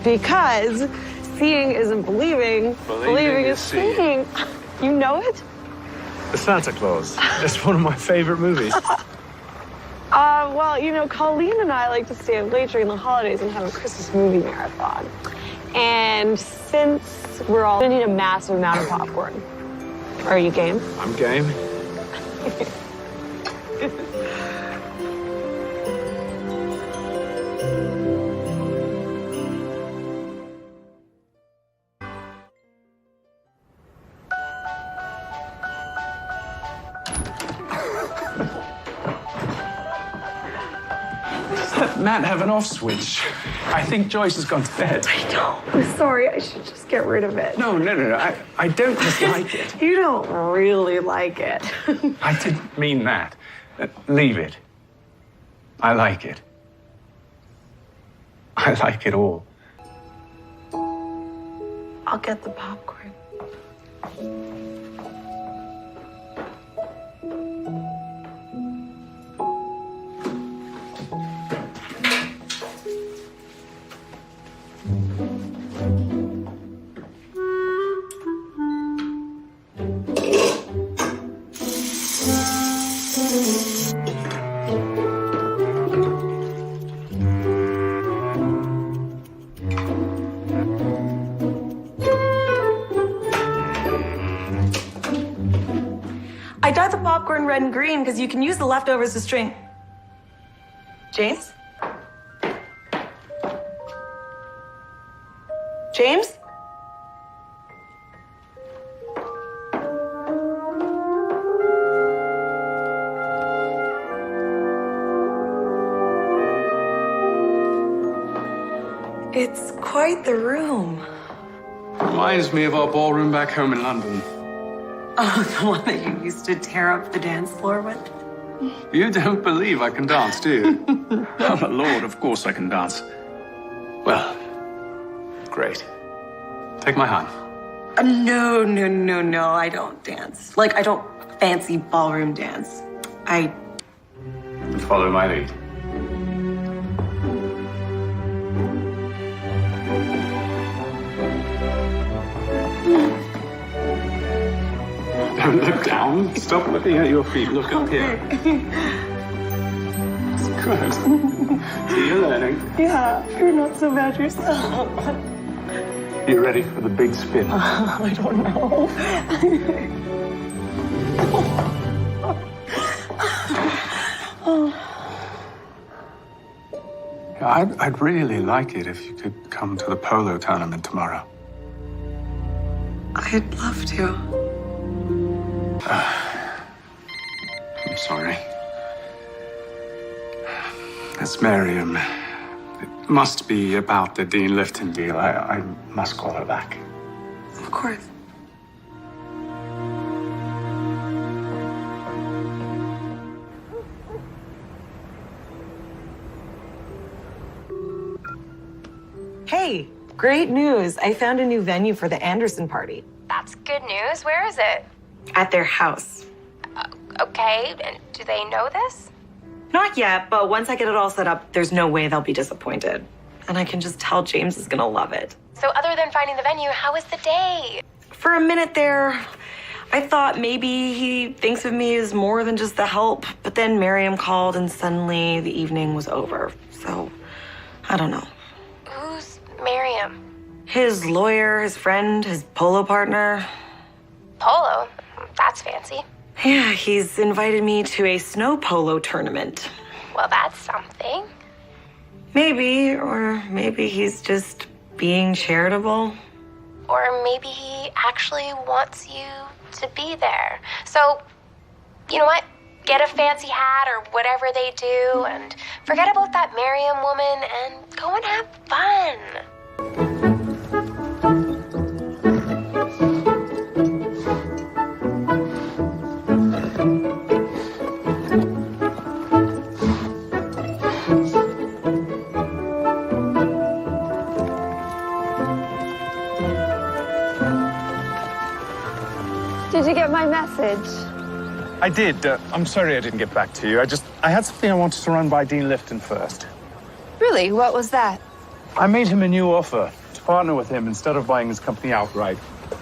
because seeing isn't believing, believing is seeing. You know it? The Santa Claus. It's one of my favorite movies. Well, you know, Colleen and I like to stay up late during the holidays and have a Christmas movie marathon. And since we're all gonna need a massive amount of popcorn, are you game? I'm game. Matt, have an off switch. I think Joyce has gone to bed. I know. I'm sorry. I should just get rid of it. No. I don't dislike it. You don't really like it. I didn't mean that. Leave it. I like it. I like it all. I'll get the popcorn. I dyed the popcorn red and green because you can use the leftovers as string. James? James? It's quite the room. Reminds me of our ballroom back home in London. Oh, the one that you used to tear up the dance floor with? You don't believe I can dance, do you? I'm a lord, of course I can dance. Well, great. Take my hand. No, I don't dance. Like, I don't fancy ballroom dance. Follow my lead. Don't look down. Stop looking at your feet. Look up here. It's good. So you're learning. Yeah, you're not so bad yourself. You ready for the big spin? I don't know. I'd really like it if you could come to the polo tournament tomorrow. I'd love to. I'm sorry. It's Miriam. It must be about the Dean Lifton deal. I must call her back. Of course. Hey, great news. I found a new venue for the Anderson party. That's good news. Where is it? At their house. Okay, and do they know this? Not yet, but once I get it all set up, there's no way they'll be disappointed. And I can just tell James is gonna love it. So other than finding the venue, how was the day? For a minute there, I thought maybe he thinks of me as more than just the help, but then Miriam called and suddenly the evening was over. So, I don't know. Who's Miriam? His lawyer, his friend, his polo partner. Polo? That's fancy. Yeah, he's invited me to a snow polo tournament. Well, that's something. Maybe, or maybe he's just being charitable. Or maybe he actually wants you to be there. So, you know what? Get a fancy hat or whatever they do and forget about that Miriam woman and go and have fun. Did you get my message? I did. I'm sorry I didn't get back to you. I had something I wanted to run by Dean Lifton first. Really? What was that? I made him a new offer to partner with him instead of buying his company outright.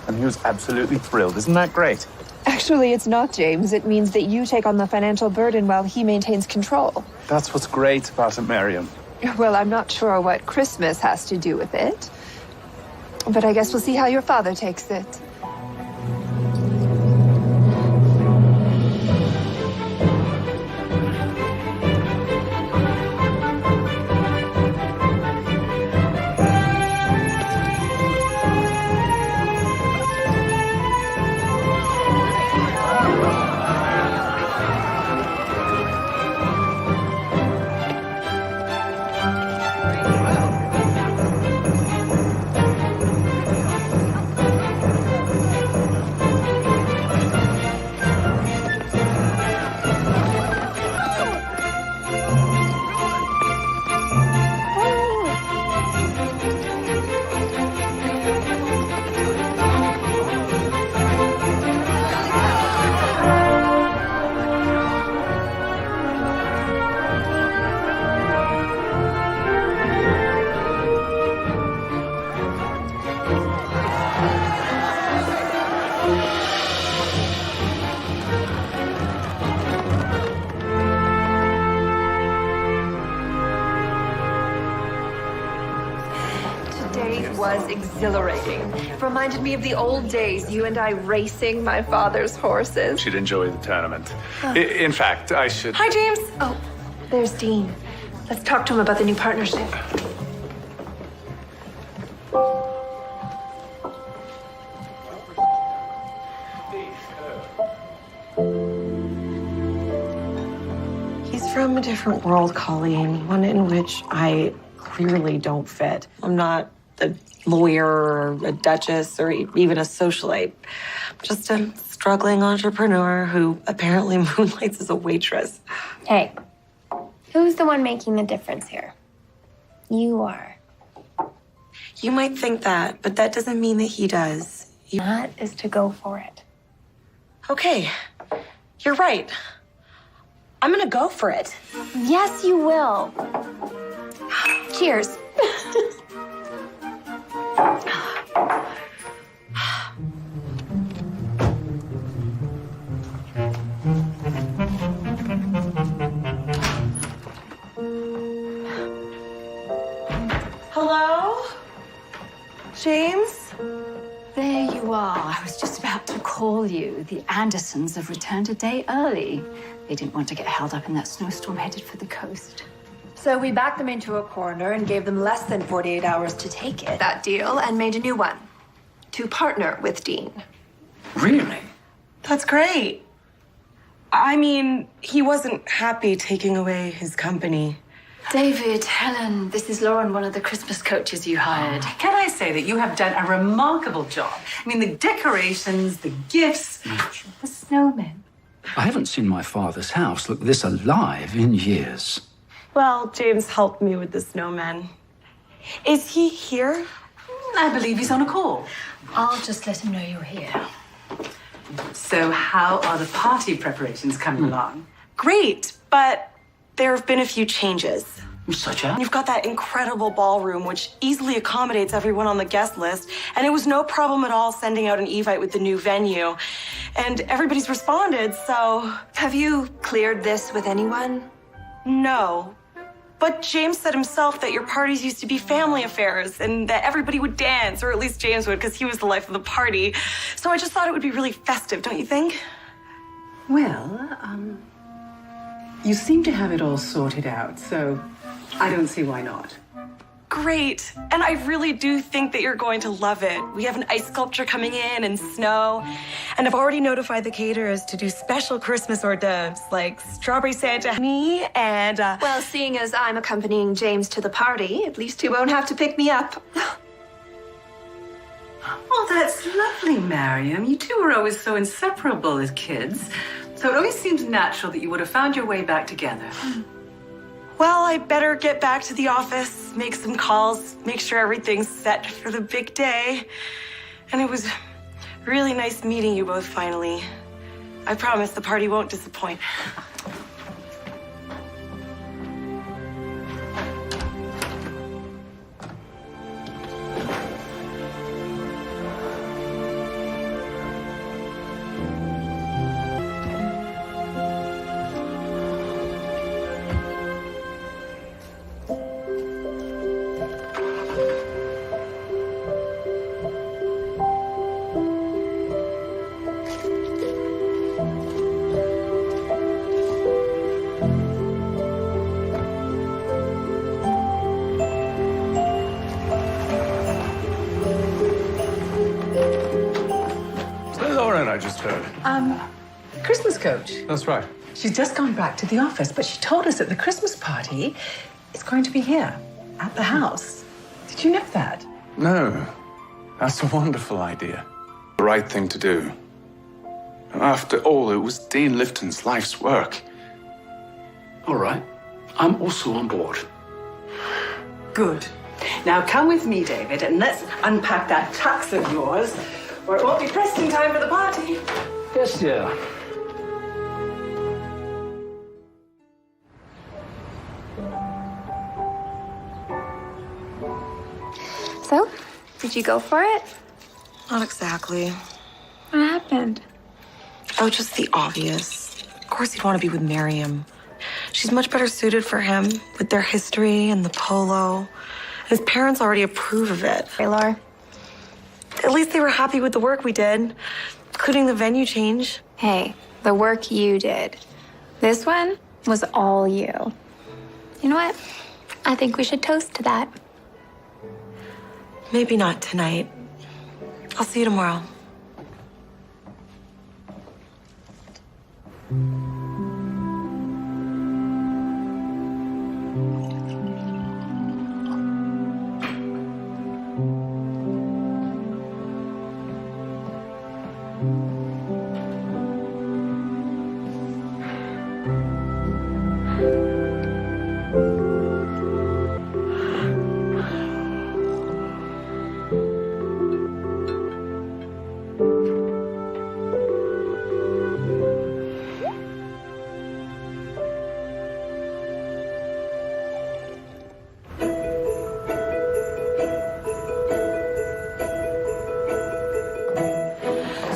And he was absolutely thrilled. Isn't that great? Actually, it's not, James. It means that you take on the financial burden while he maintains control. That's what's great about it, Miriam. Well, I'm not sure what Christmas has to do with it. But I guess we'll see how your father takes it. exhilarating. It reminded me of the old days, you and I racing my father's horses. She'd enjoy the tournament. In fact, I should... Hi, James. Oh, there's Dean. Let's talk to him about the new partnership. He's from a different world, Colleen, one in which I clearly don't fit. I'm not a lawyer or a duchess or even a socialite. I'm just a struggling entrepreneur who apparently moonlights as a waitress. Hey, who's the one making the difference here? You are. You might think that, but that doesn't mean that he does. That is to go for it. Okay, you're right. I'm gonna go for it. Yes, you will. Cheers. Hello? James? There you are. I was just about to call you. The Andersons have returned a day early. They didn't want to get held up in that snowstorm headed for the coast. So we backed them into a corner and gave them less than 48 hours to take it. That deal and made a new one. To partner with Dean. Really? That's great. I mean, he wasn't happy taking away his company. David, Helen, this is Lauren, one of the Christmas coaches you hired. Can I say that you have done a remarkable job? I mean, the decorations, the gifts, the snowmen. I haven't seen my father's house look this alive in years. Well, James helped me with the snowman. Is he here? I believe he's on a call. I'll just let him know you're here. So how are the party preparations coming along? Great, but there have been a few changes. Such as? You've got that incredible ballroom, which easily accommodates everyone on the guest list, and it was no problem at all sending out an Evite with the new venue. And everybody's responded, so... Have you cleared this with anyone? No. But James said himself that your parties used to be family affairs and that everybody would dance, or at least James would, because he was the life of the party. So I just thought it would be really festive, don't you think? Well, you seem to have it all sorted out, so I don't see why not. Great. And I really do think that you're going to love it. We have an ice sculpture coming in and snow. And I've already notified the caterers to do special Christmas hors d'oeuvres like strawberry Santa honey and... Well, seeing as I'm accompanying James to the party, at least he won't have to pick me up. Oh, that's lovely, Mariam. You two were always so inseparable as kids. So it always seems natural that you would have found your way back together. Well, I better get back to the office, make some calls, make sure everything's set for the big day. And it was really nice meeting you both finally. I promise the party won't disappoint. Lauren, I just heard. Christmas coach. That's right. She's just gone back to the office, but she told us that the Christmas party is going to be here, at the house. Did you know that? No, that's a wonderful idea. The right thing to do. After all, it was Dean Lifton's life's work. All right. I'm also on board. Good. Now come with me, David, and let's unpack that tux of yours, or it won't be pressed in time for the party. Yes, dear. So, did you go for it? Not exactly. What happened? Oh, just the obvious. Of course he'd want to be with Miriam. She's much better suited for him with their history and the polo. His parents already approve of it. Hey, Laura, At least they were happy with the work we did, including the venue change. Hey, the work you did. This one was all you. You know what? I think we should toast to that. Maybe not tonight. I'll see you tomorrow.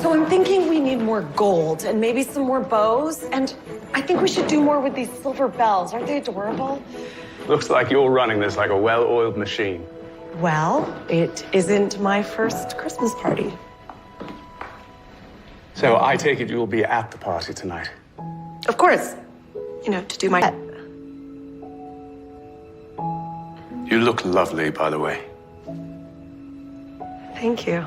So I'm thinking we need more gold and maybe some more bows. And I think we should do more with these silver bells. Aren't they adorable? Looks like you're running this like a well-oiled machine. Well, it isn't my first Christmas party. So I take it you'll be at the party tonight. Of course. You know, to do my... You look lovely, by the way. Thank you.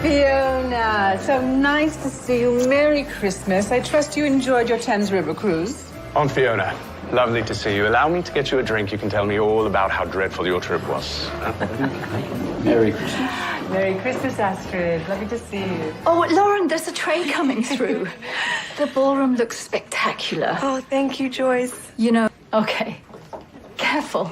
Fiona, so nice to see you. Merry Christmas. I trust you enjoyed your Thames River cruise. Aunt Fiona, lovely to see you. Allow me to get you a drink. You can tell me all about how dreadful your trip was. Merry Christmas. Merry Christmas, Astrid. Lovely to see you. Oh, Lauren, there's a tray coming through. The ballroom looks spectacular. Oh, thank you, Joyce. You know, okay. Careful.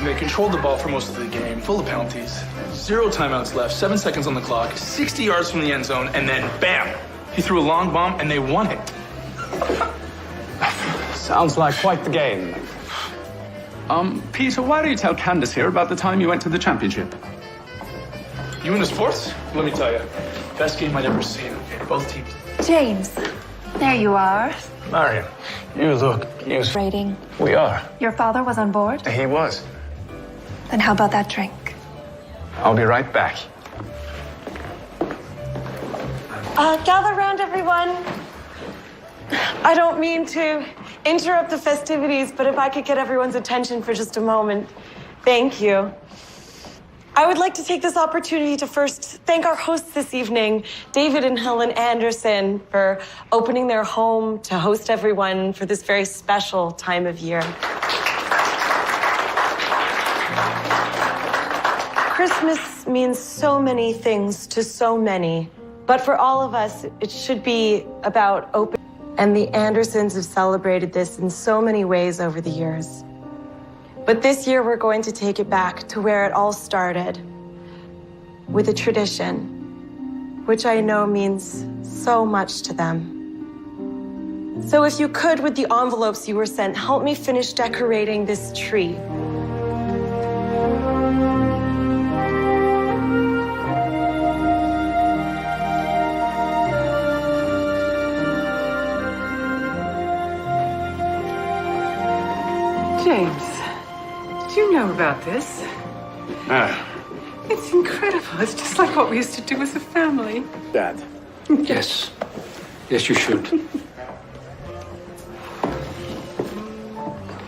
They controlled the ball for most of the game, full of penalties. 0 timeouts left, 7 seconds on the clock, 60 yards from the end zone, and then bam! He threw a long bomb and they won it. Sounds like quite the game. Peter, why don't you tell Candace here about the time you went to the championship? You into sports? Let me tell you, best game I'd ever seen. Okay, both teams. James, there you are. Marion, you look beautiful. Rating. We are. Your father was on board? He was. Then how about that drink? I'll be right back. Gather round, everyone. I don't mean to interrupt the festivities, but if I could get everyone's attention for just a moment. Thank you. I would like to take this opportunity to first thank our hosts this evening, David and Helen Anderson, for opening their home to host everyone for this very special time of year. Christmas means so many things to so many, but for all of us, it should be about open. And the Andersons have celebrated this in so many ways over the years. But this year, we're going to take it back to where it all started, with a tradition, which I know means so much to them. So if you could, with the envelopes you were sent, help me finish decorating this tree. James, did you know about this? It's incredible. It's just like what we used to do as a family. Dad. Yes. Yes, you should.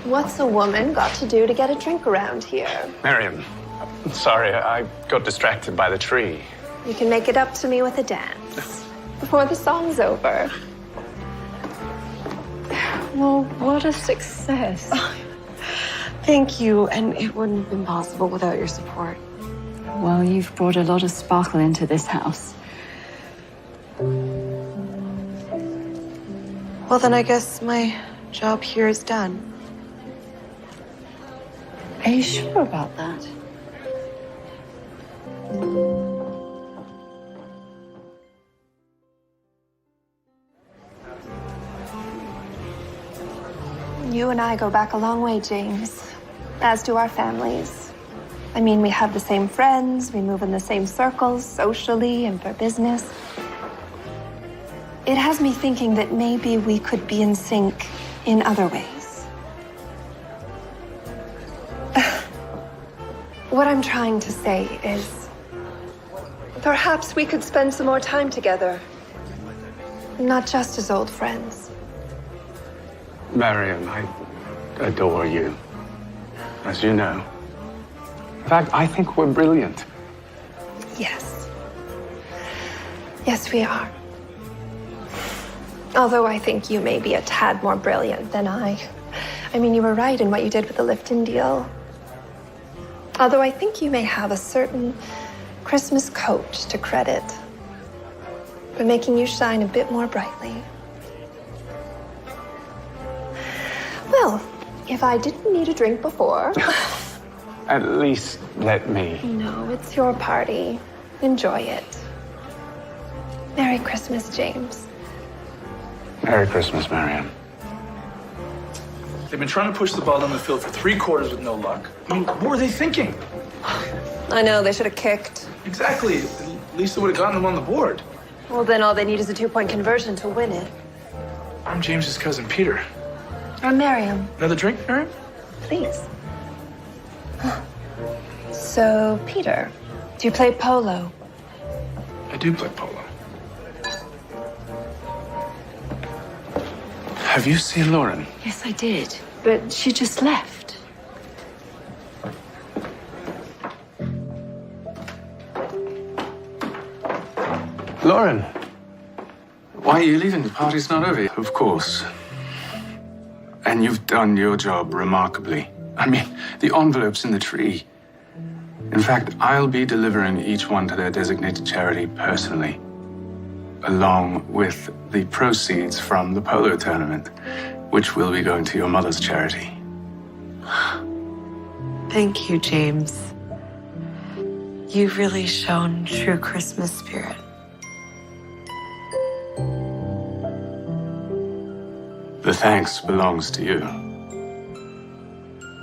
What's a woman got to do to get a drink around here? Marion, sorry, I got distracted by the tree. You can make it up to me with a dance before the song's over. Well, what a success. Thank you, and it wouldn't have been possible without your support. Well, you've brought a lot of sparkle into this house. Well, then I guess my job here is done. Are you sure about that? You and I go back a long way, James, as do our families. I mean, we have the same friends, we move in the same circles, socially and for business. It has me thinking that maybe we could be in sync in other ways. What I'm trying to say is, perhaps we could spend some more time together. Not just as old friends. Marion, I adore you, as you know. In fact, I think we're brilliant. Yes. Yes, we are. Although I think you may be a tad more brilliant than I. I mean, you were right in what you did with the Lifton deal. Although I think you may have a certain Christmas coach to credit for making you shine a bit more brightly. Well, if I didn't need a drink before... At least let me. No, it's your party. Enjoy it. Merry Christmas, James. Merry Christmas, Marion. They've been trying to push the ball down the field for 3 quarters with no luck. I mean, what were they thinking? I know, they should have kicked. Exactly. At least they would have gotten them on the board. Well, then all they need is a 2-point conversion to win it. I'm James's cousin, Peter. I'm Miriam. Another drink, Miriam? Please. So, Peter, do you play polo? I do play polo. Have you seen Lauren? Yes, I did. But she just left. Lauren, why are you leaving? The party's not over yet. Of course. And you've done your job remarkably. I mean, the envelope's in the tree. In fact, I'll be delivering each one to their designated charity personally, along with the proceeds from the polo tournament, which will be going to your mother's charity. Thank you, James. You've really shown true Christmas spirit. The thanks belongs to you.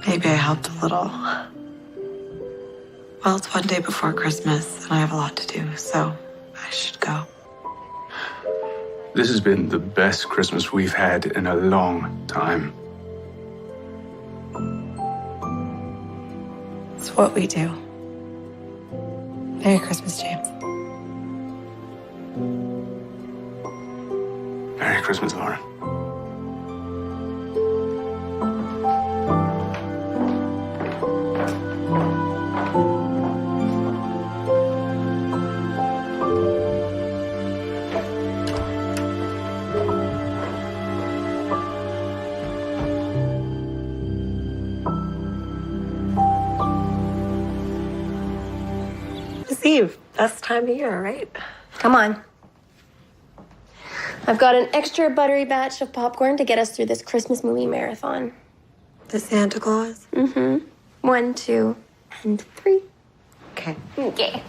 Maybe I helped a little. Well, it's one day before Christmas, and I have a lot to do, so I should go. This has been the best Christmas we've had in a long time. It's what we do. Merry Christmas, James. Merry Christmas, Lauren. Eve, best time of year, right? Come on. I've got an extra buttery batch of popcorn to get us through this Christmas movie marathon. The Santa Claus? Mm-hmm. 1, 2, and 3. Okay. Okay.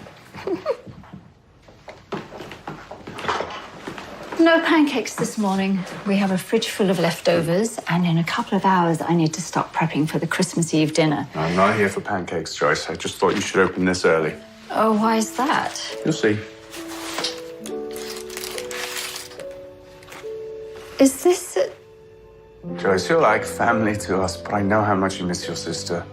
No pancakes this morning. We have a fridge full of leftovers, and in a couple of hours, I need to start prepping for the Christmas Eve dinner. I'm not here for pancakes, Joyce. I just thought you should open this early. Oh, why is that? You'll see. Is this... Joyce, you're like family to us, but I know how much you miss your sister.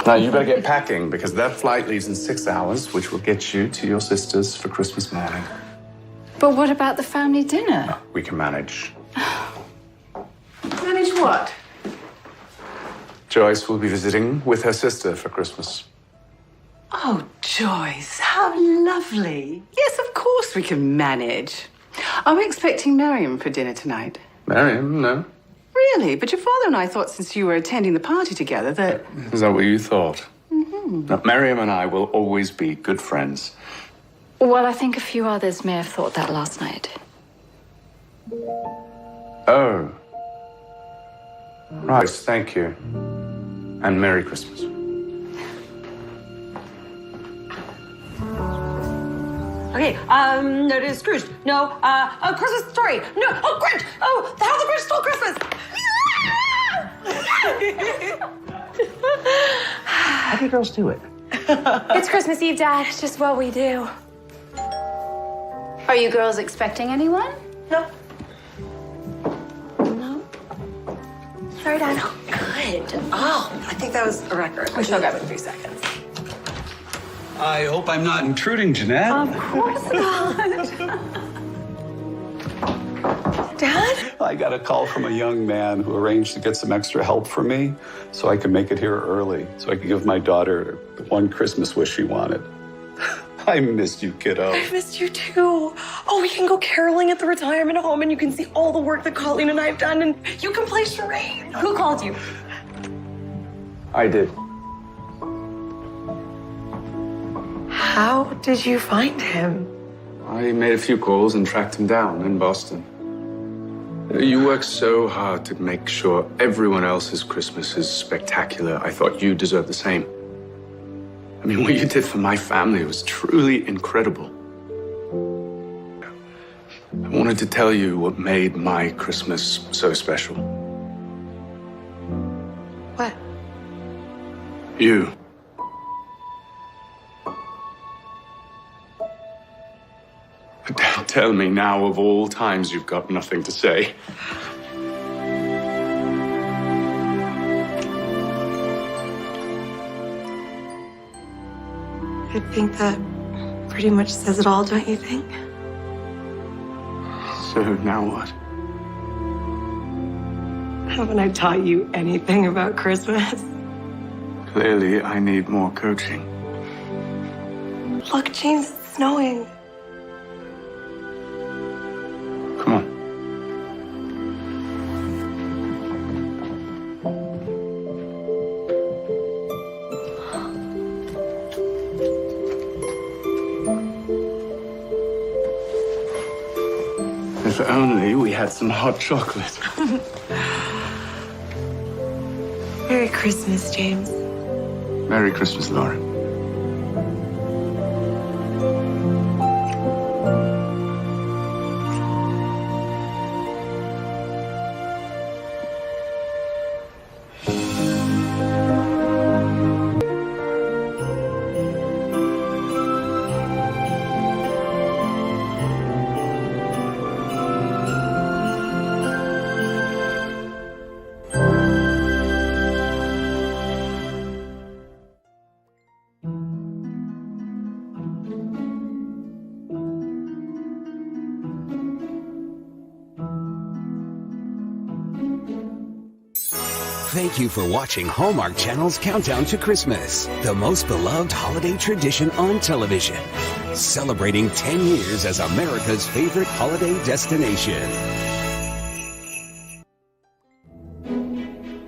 Now, you better get packing, because that flight leaves in 6 hours, which will get you to your sister's for Christmas morning. But what about the family dinner? We can manage. Manage what? Joyce will be visiting with her sister for Christmas. Oh, Joyce, how lovely. Yes, of course we can manage. I'm expecting Miriam for dinner tonight. Marion, no. Really? But your father and I thought since you were attending the party together that... Is that what you thought? Mm-hmm. Now, Miriam and I will always be good friends. Well, I think a few others may have thought that last night. Oh. Right, thank you. And Merry Christmas. Okay, no, it is Scrooge. No, A Christmas Story. No, oh, Grinch. Oh, How the Grinch Stole Christmas. do you girls do it? It's Christmas Eve, Dad. It's just what we do. Are you girls expecting anyone? No. Sorry, Dad. Good. Oh, I think that was a record. We should have in 3 seconds. I hope I'm not intruding, Jeanette. Of course not. Dad? I got a call from a young man who arranged to get some extra help for me so I could make it here early, so I could give my daughter the one Christmas wish she wanted. I missed you, kiddo. I missed you too. Oh, we can go caroling at the retirement home and you can see all the work that Colleen and I have done and you can play charades. Who called you? I did. How did you find him? I made a few calls and tracked him down in Boston. You work so hard to make sure everyone else's Christmas is spectacular. I thought you deserved the same. I mean, what you did for my family was truly incredible. I wanted to tell you what made my Christmas so special. What? You. But don't tell me now of all times you've got nothing to say. I think that pretty much says it all, don't you think? So now what? Haven't I taught you anything about Christmas? Clearly, I need more coaching. Look, James, it's snowing. Come on. If only we had some hot chocolate. Merry Christmas, James. Merry Christmas, Lauren. Thank you for watching Hallmark Channel's Countdown to Christmas, the most beloved holiday tradition on television. Celebrating 10 years as America's favorite holiday destination.